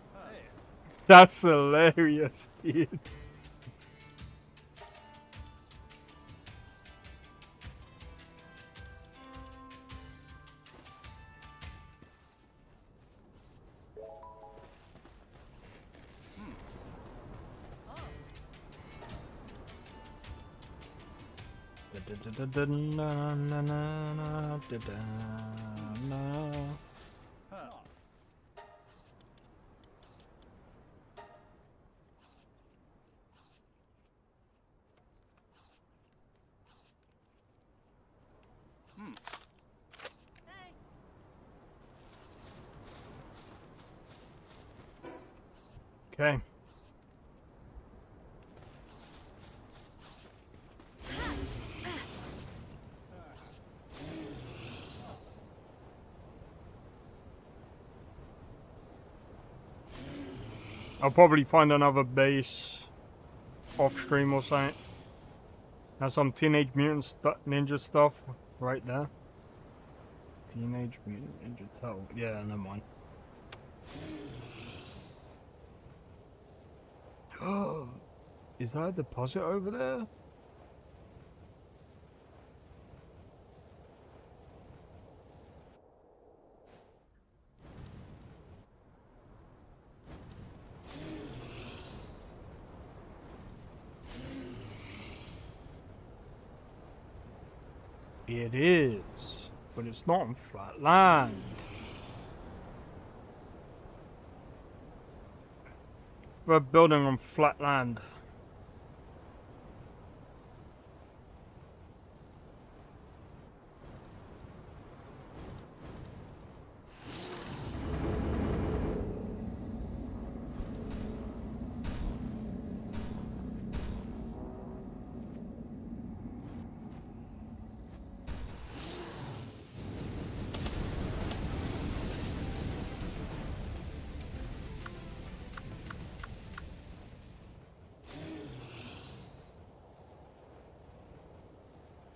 That's hilarious, dude. Okay. I'll probably find another base off stream or something. Has some Teenage Mutant Ninja stuff right there. Teenage Mutant Ninja Turtle. Yeah, never mind. Oh, is that a deposit over there? It is, but it's not on flat land. We're building on flat land.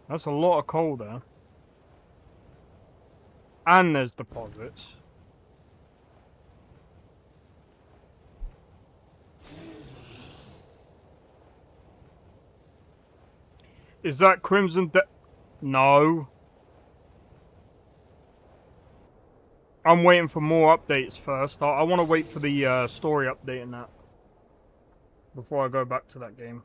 That's a lot of coal there. And there's deposits. Is that Crimson No. I'm waiting for more updates first. I want to wait for the story update and that before I go back to that game.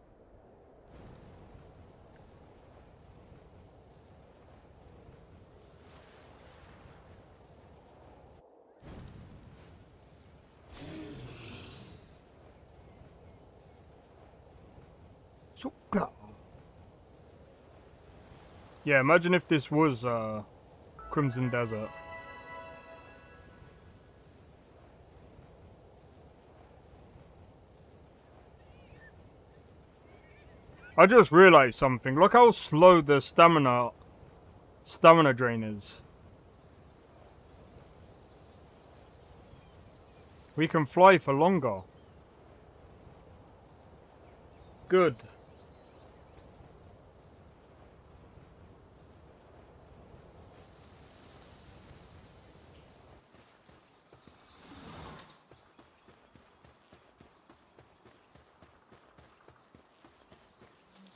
Yeah, imagine if this was Crimson Desert. I just realized something. Look how slow the stamina drain is. We can fly for longer. Good.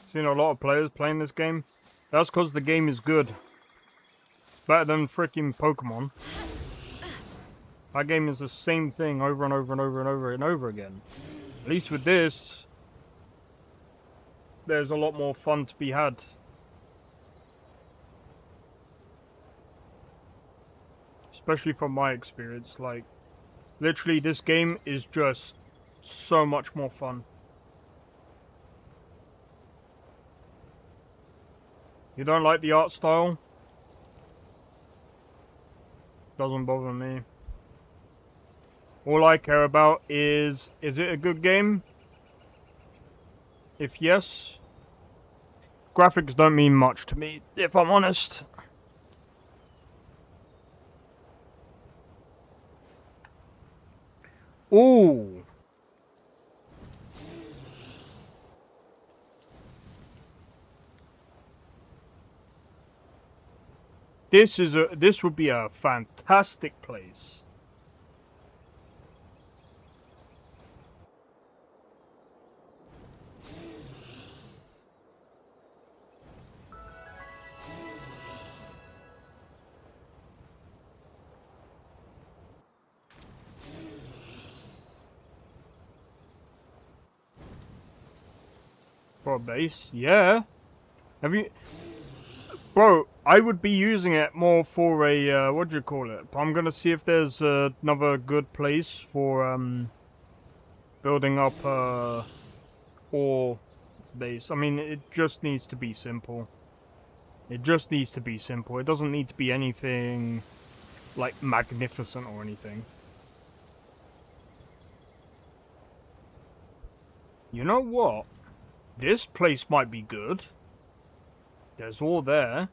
Seen a lot of players playing this game. That's because the game is good. Better than freaking Pokemon. That game is the same thing over and over and over and over and over again. At least with this, there's a lot more fun to be had. Especially from my experience, like, literally this game is just so much more fun. You don't like the art style? Doesn't bother me. All I care about is it a good game? If yes, graphics don't mean much to me, if I'm honest. Ooh. This would be a fantastic place. For a base? Yeah. Have you... Bro, I would be using it more for a, what do you call it? I'm gonna see if there's another good place for, building up, ore base. I mean, it just needs to be simple. It just needs to be simple. It doesn't need to be anything, like, magnificent or anything. You know what? This place might be good. There's all there.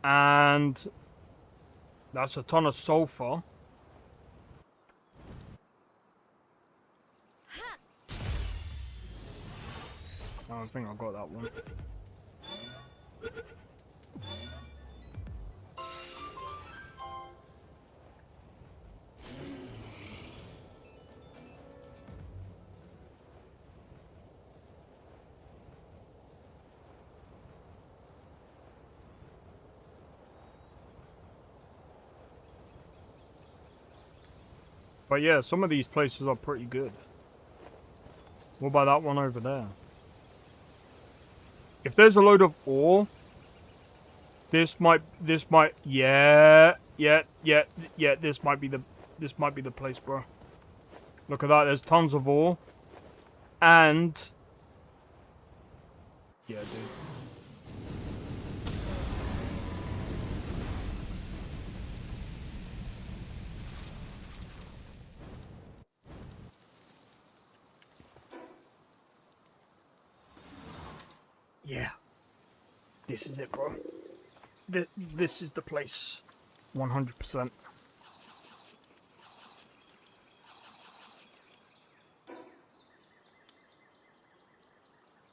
And that's a ton of sulfur. I don't think I got that one. But yeah, some of these places are pretty good. What about that one over there? If there's a load of ore, this might, yeah, this might be the place, bro. Look at that, there's tons of ore. And, yeah, dude. Yeah. This is it, bro. This is the place. 100%.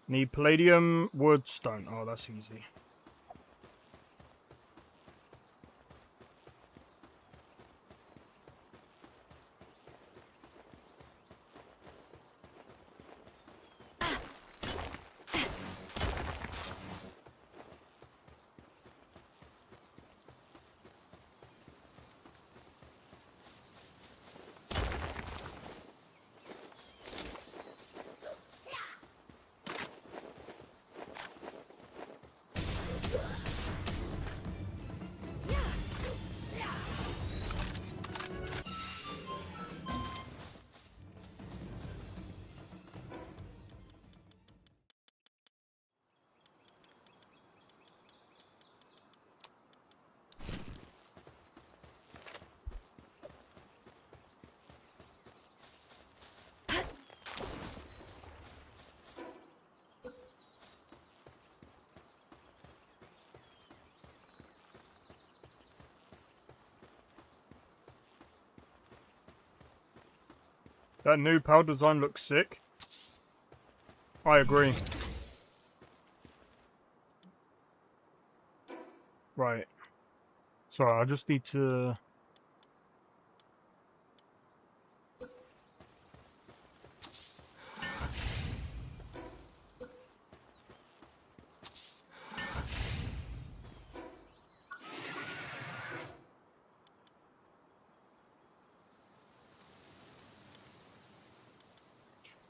Need palladium, wood, stone. Oh, that's easy. That new power design looks sick. I agree. Right. Sorry, I just need to...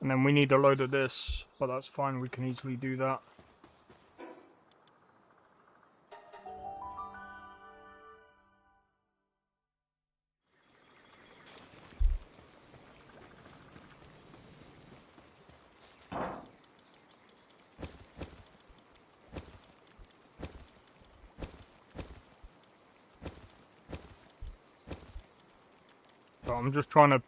And then we need a load of this, but that's fine, we can easily do that. So I'm just trying to...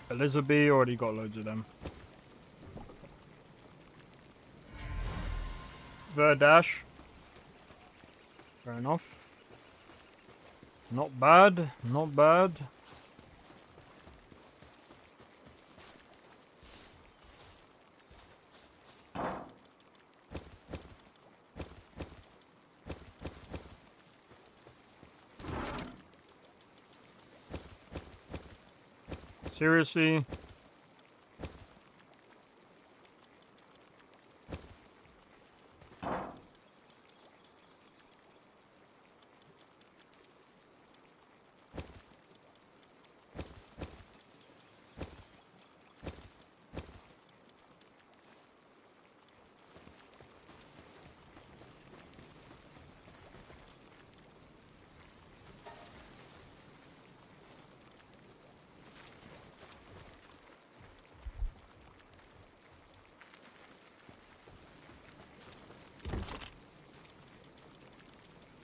Elizabeth already got loads of them. Verdash. Fair enough. Not bad, not bad. Seriously?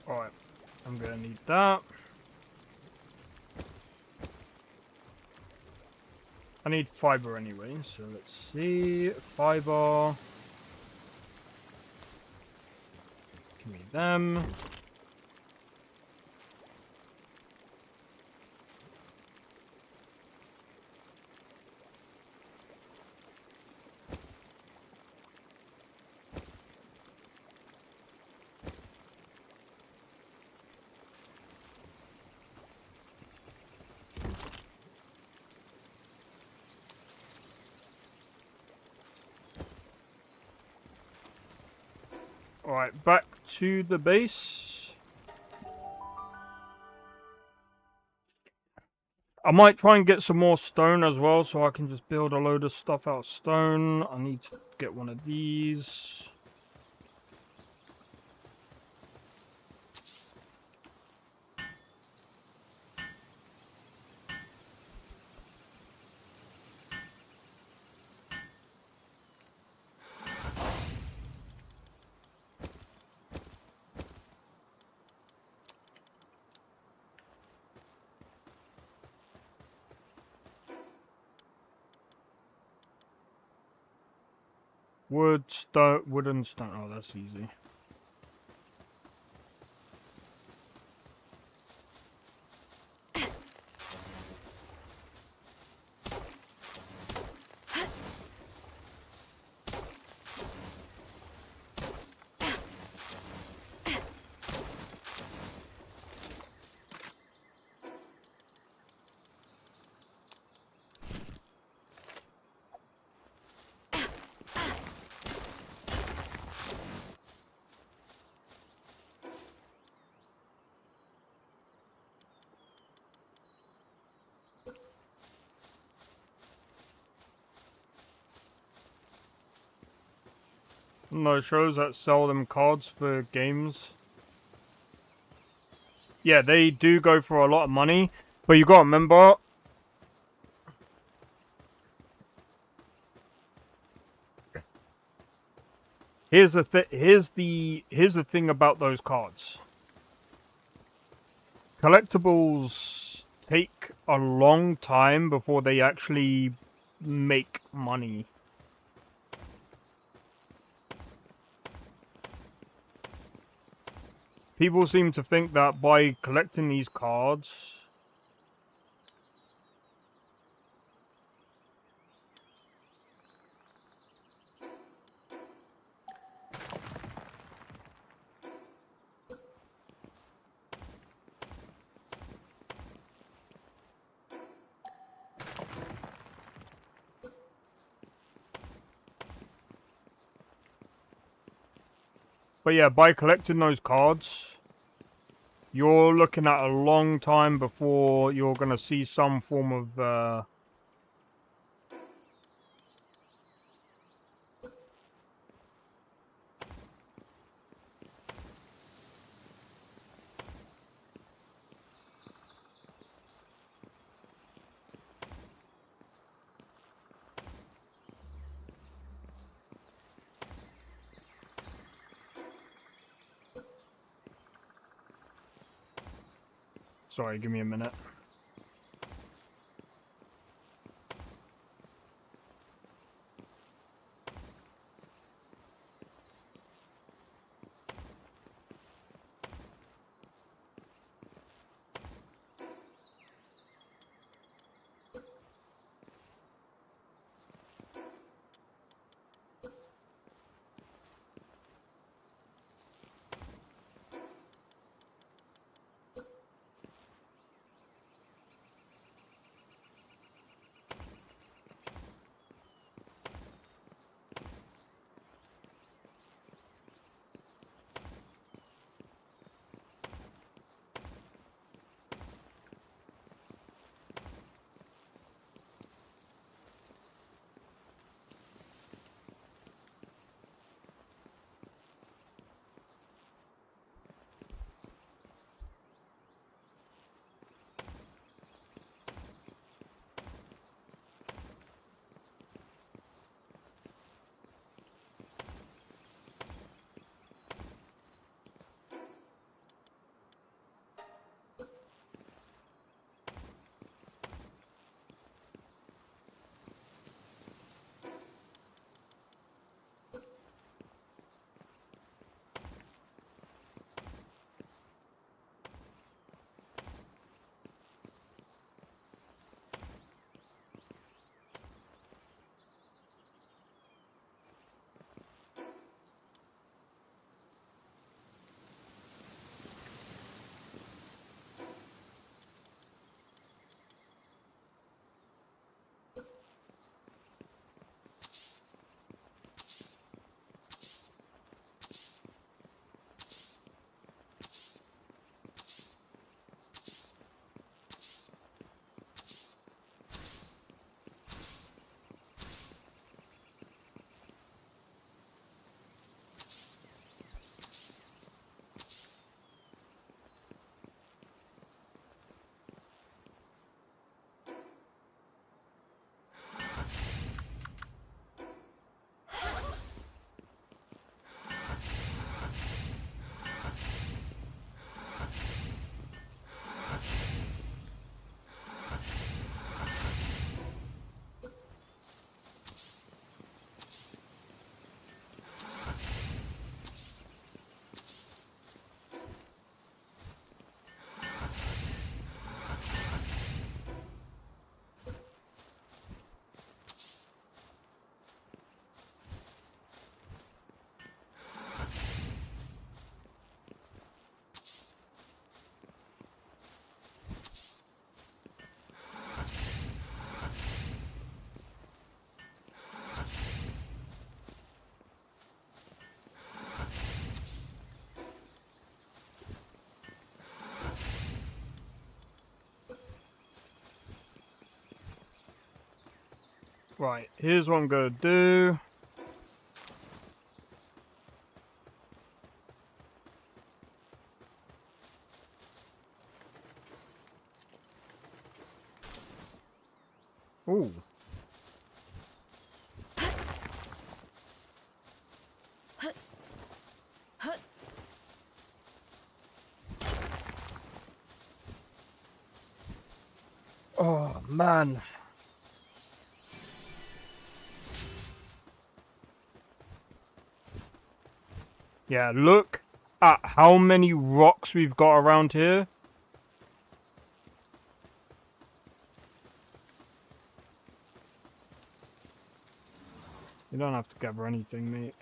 Alright, I'm gonna need that. I need fiber anyway, so let's see. Fiber. Give me them. Alright, back to the base. I might try and get some more stone as well, so I can just build a load of stuff out of stone. I need to get one of these. Wood, stone, wooden stone. Oh, that's easy. No shows that sell them cards for games. Yeah, they do go for a lot of money, but you gotta remember. Here's the thing about those cards. Collectibles take a long time before they actually make money. People seem to think that by collecting these cards, But yeah, by collecting those cards, you're looking at a long time before you're going to see some form of... Sorry, give me a minute. Right, here's what I'm going to do. Ooh. Oh, man. Yeah, look at how many rocks we've got around here. You don't have to gather anything, mate.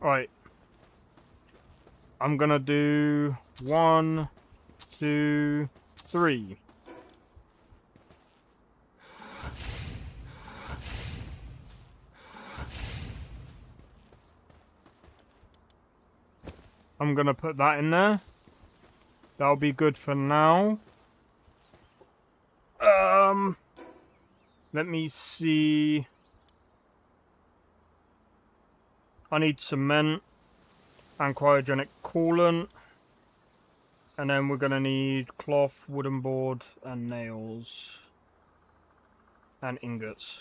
Right. I'm gonna do 1, 2, 3. I'm gonna put that in there. That'll be good for now. Let me see. I need cement and cryogenic coolant. And then we're gonna need cloth, wooden board, and nails. And ingots.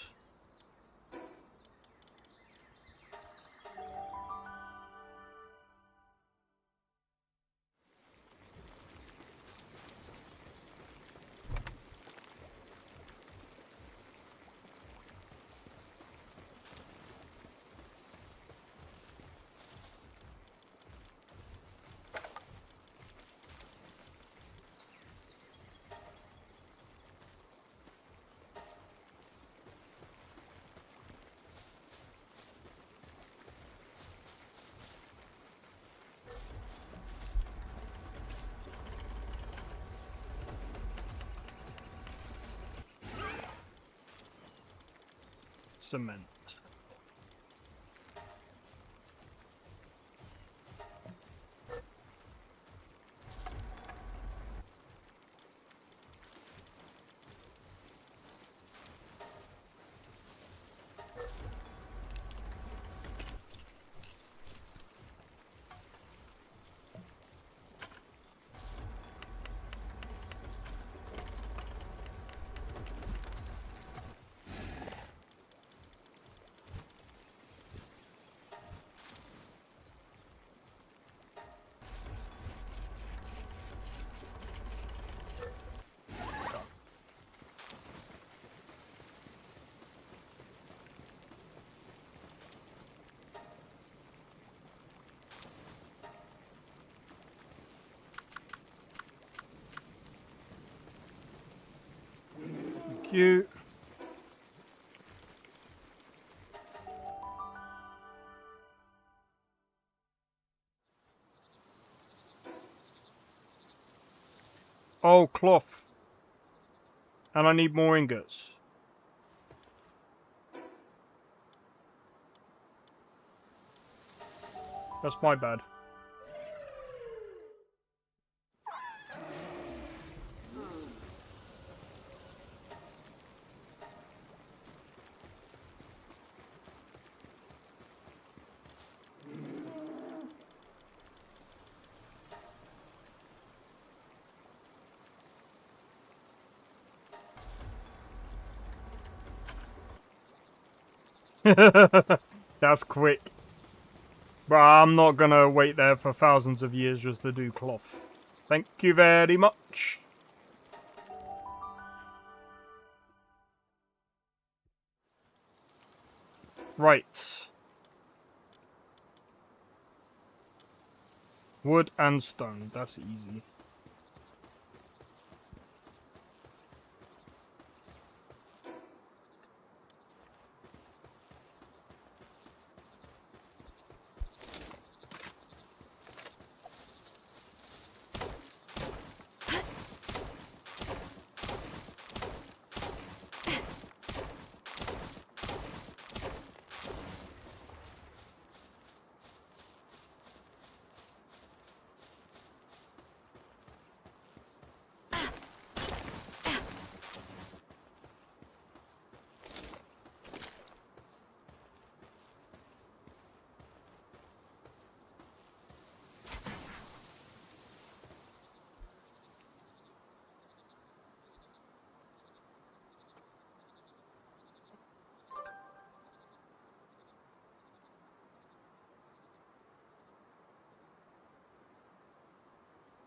Cement. Thank you. Oh, cloth. And I need more ingots. That's my bad. That's quick. But I'm not gonna wait there for thousands of years just to do cloth. Thank you very much. Right. Wood and stone. That's easy.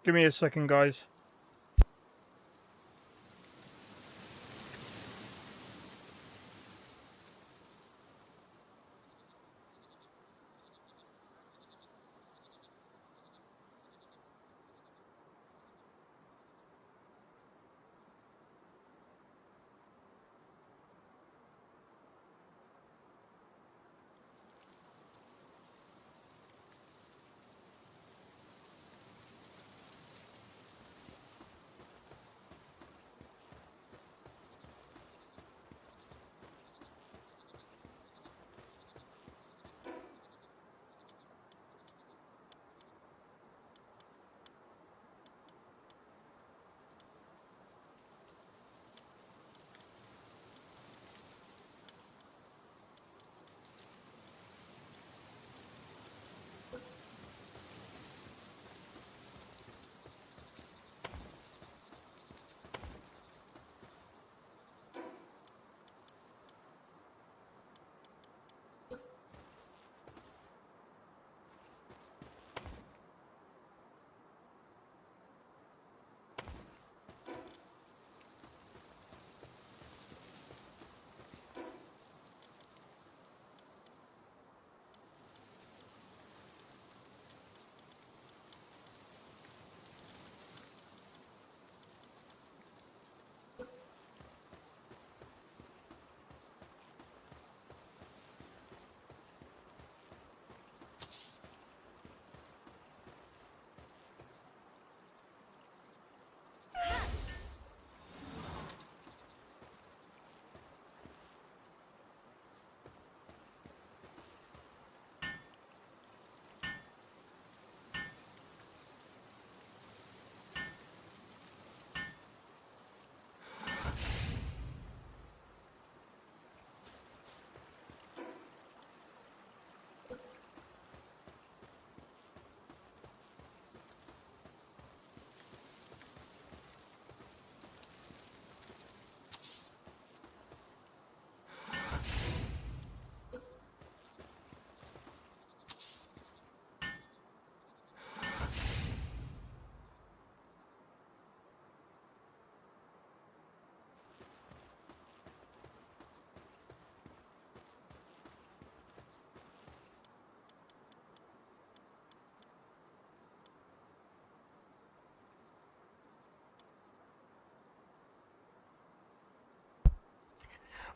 Give me a second, guys.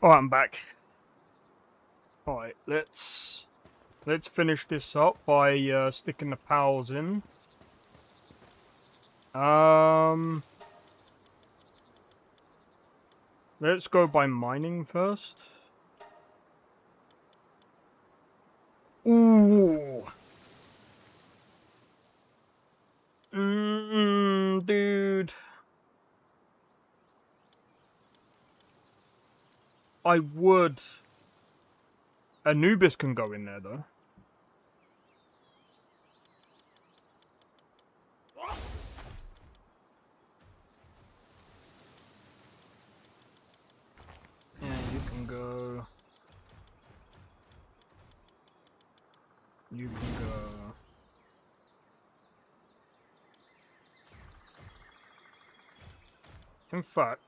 Alright, I'm back. Alright, let's finish this up by sticking the pals in. Let's go by mining first. Ooh. Dude. I would. Anubis can go in there, though. Yeah, you can go. You can go. In fact,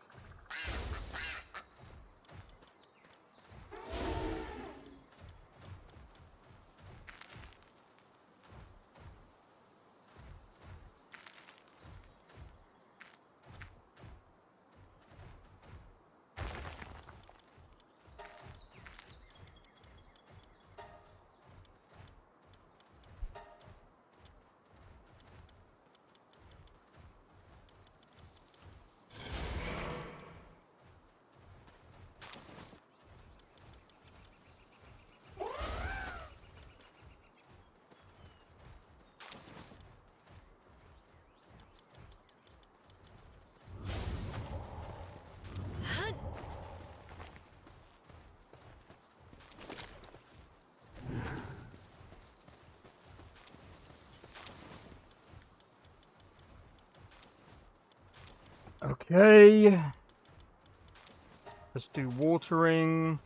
okay. Let's do watering.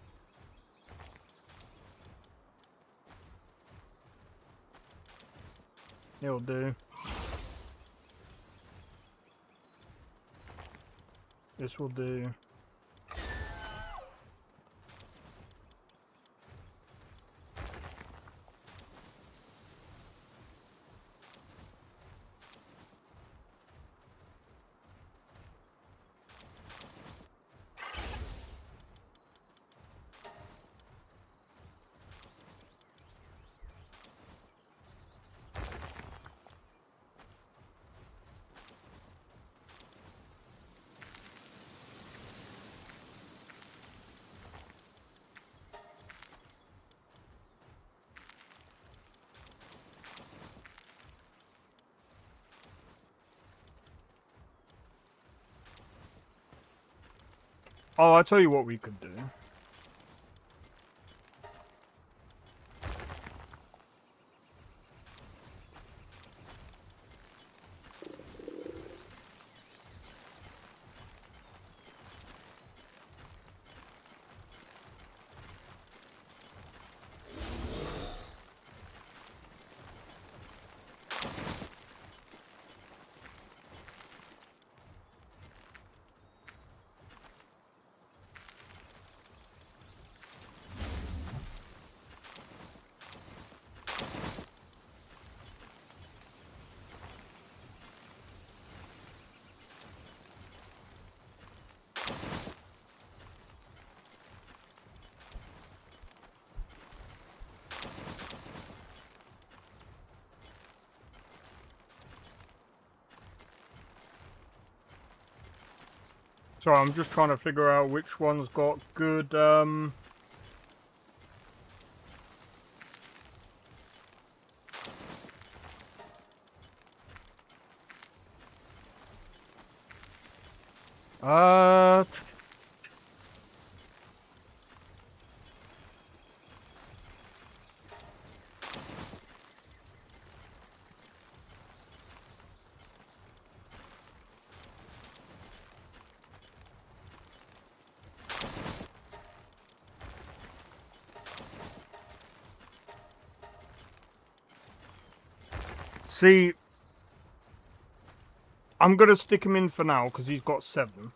It'll do. This will do. Oh, I'll tell you what we could do. So I'm just trying to figure out which one's got good, uh... See, I'm gonna stick him in for now because he's got 7.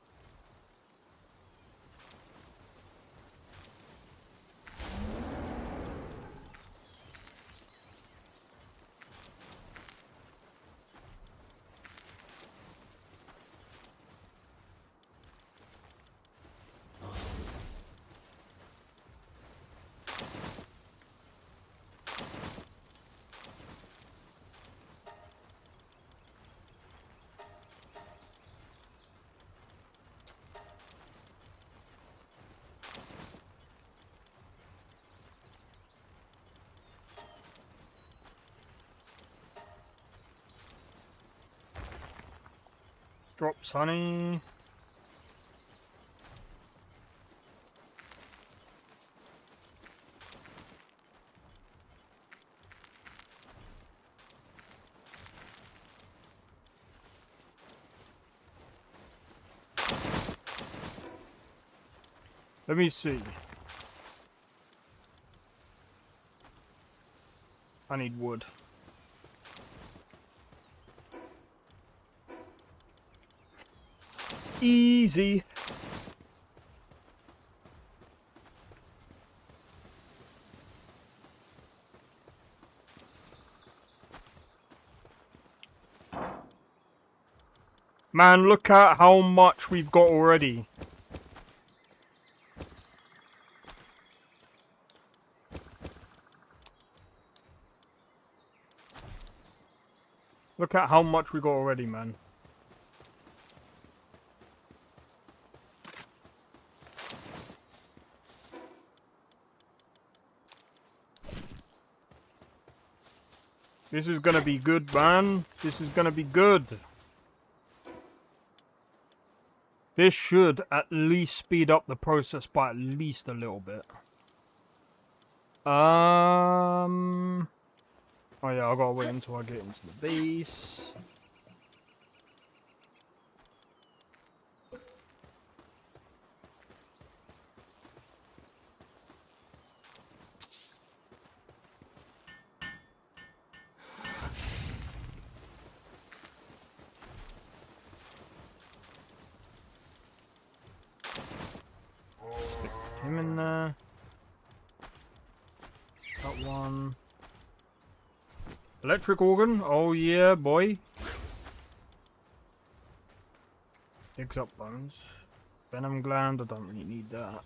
Drops honey. Let me see. I need wood. Easy. Man, look at how much we've got already. Look at how much we got already, man. This is gonna be good, man. This is gonna be good. This should at least speed up the process by at least a little bit. Oh yeah, I gotta wait until I get into the base. Stick him in there. That one. Electric organ? Oh yeah, boy. Digs up bones. Venom gland, I don't really need that.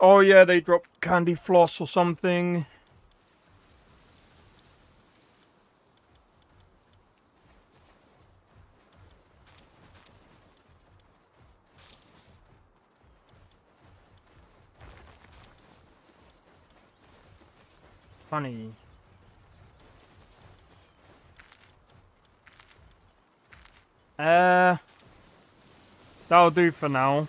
Oh yeah, they drop candy floss or something. Funny. That'll do for now.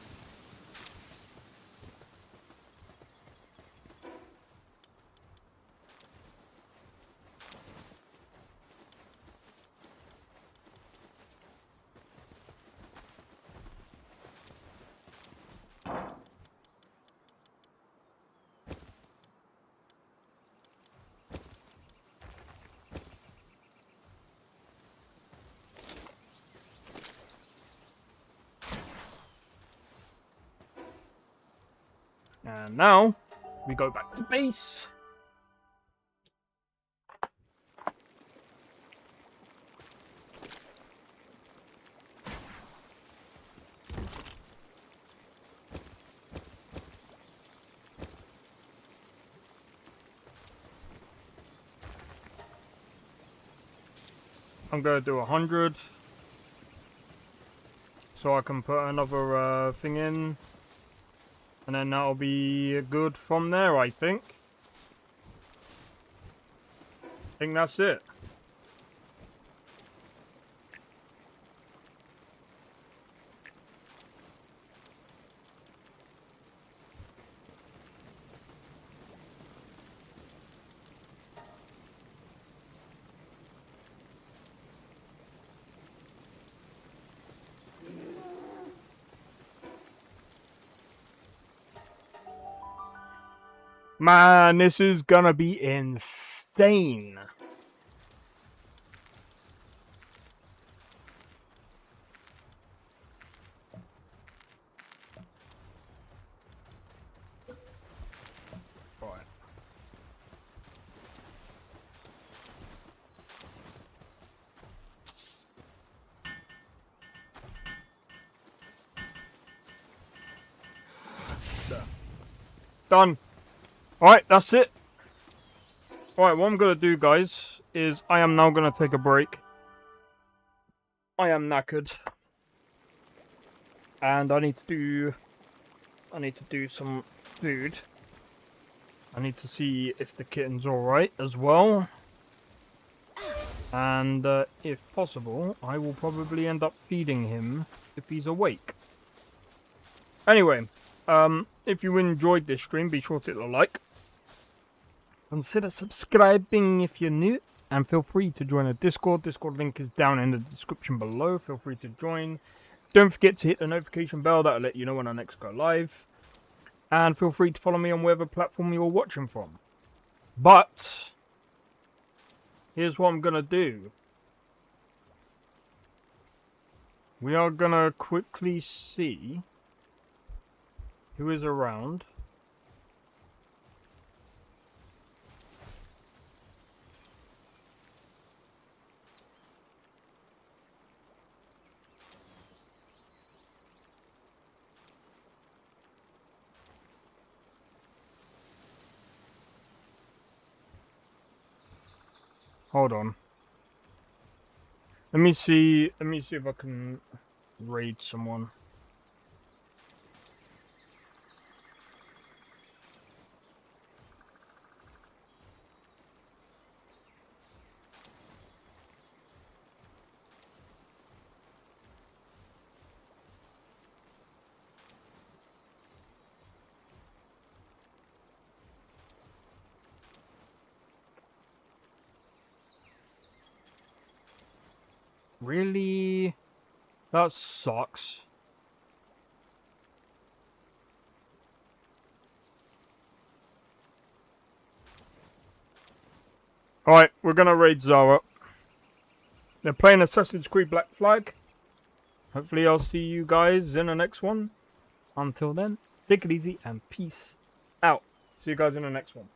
And now, we go back to base. I'm gonna do 100. So I can put another thing in. And then that'll be good from there, I think. I think that's it. Man, this is gonna be insane. Right. There. Done. Alright, that's it. Alright, what I'm going to do, guys, is I am now going to take a break. I am knackered. And I need to do some food. I need to see if the kitten's alright as well. And if possible, I will probably end up feeding him if he's awake. Anyway, if you enjoyed this stream, be sure to hit the like. Consider subscribing if you're new. And feel free to join a Discord. Discord link is down in the description below. Feel free to join. Don't forget to hit the notification bell. That'll let you know when I next go live. And feel free to follow me on whatever platform you're watching from. But here's what I'm going to do. We are going to quickly see who is around. Hold on. Let me see if I can raid someone. Really? That sucks. Alright, we're gonna raid Zara. They're playing Assassin's Creed Black Flag. Hopefully I'll see you guys in the next one. Until then, take it easy and peace out. See you guys in the next one.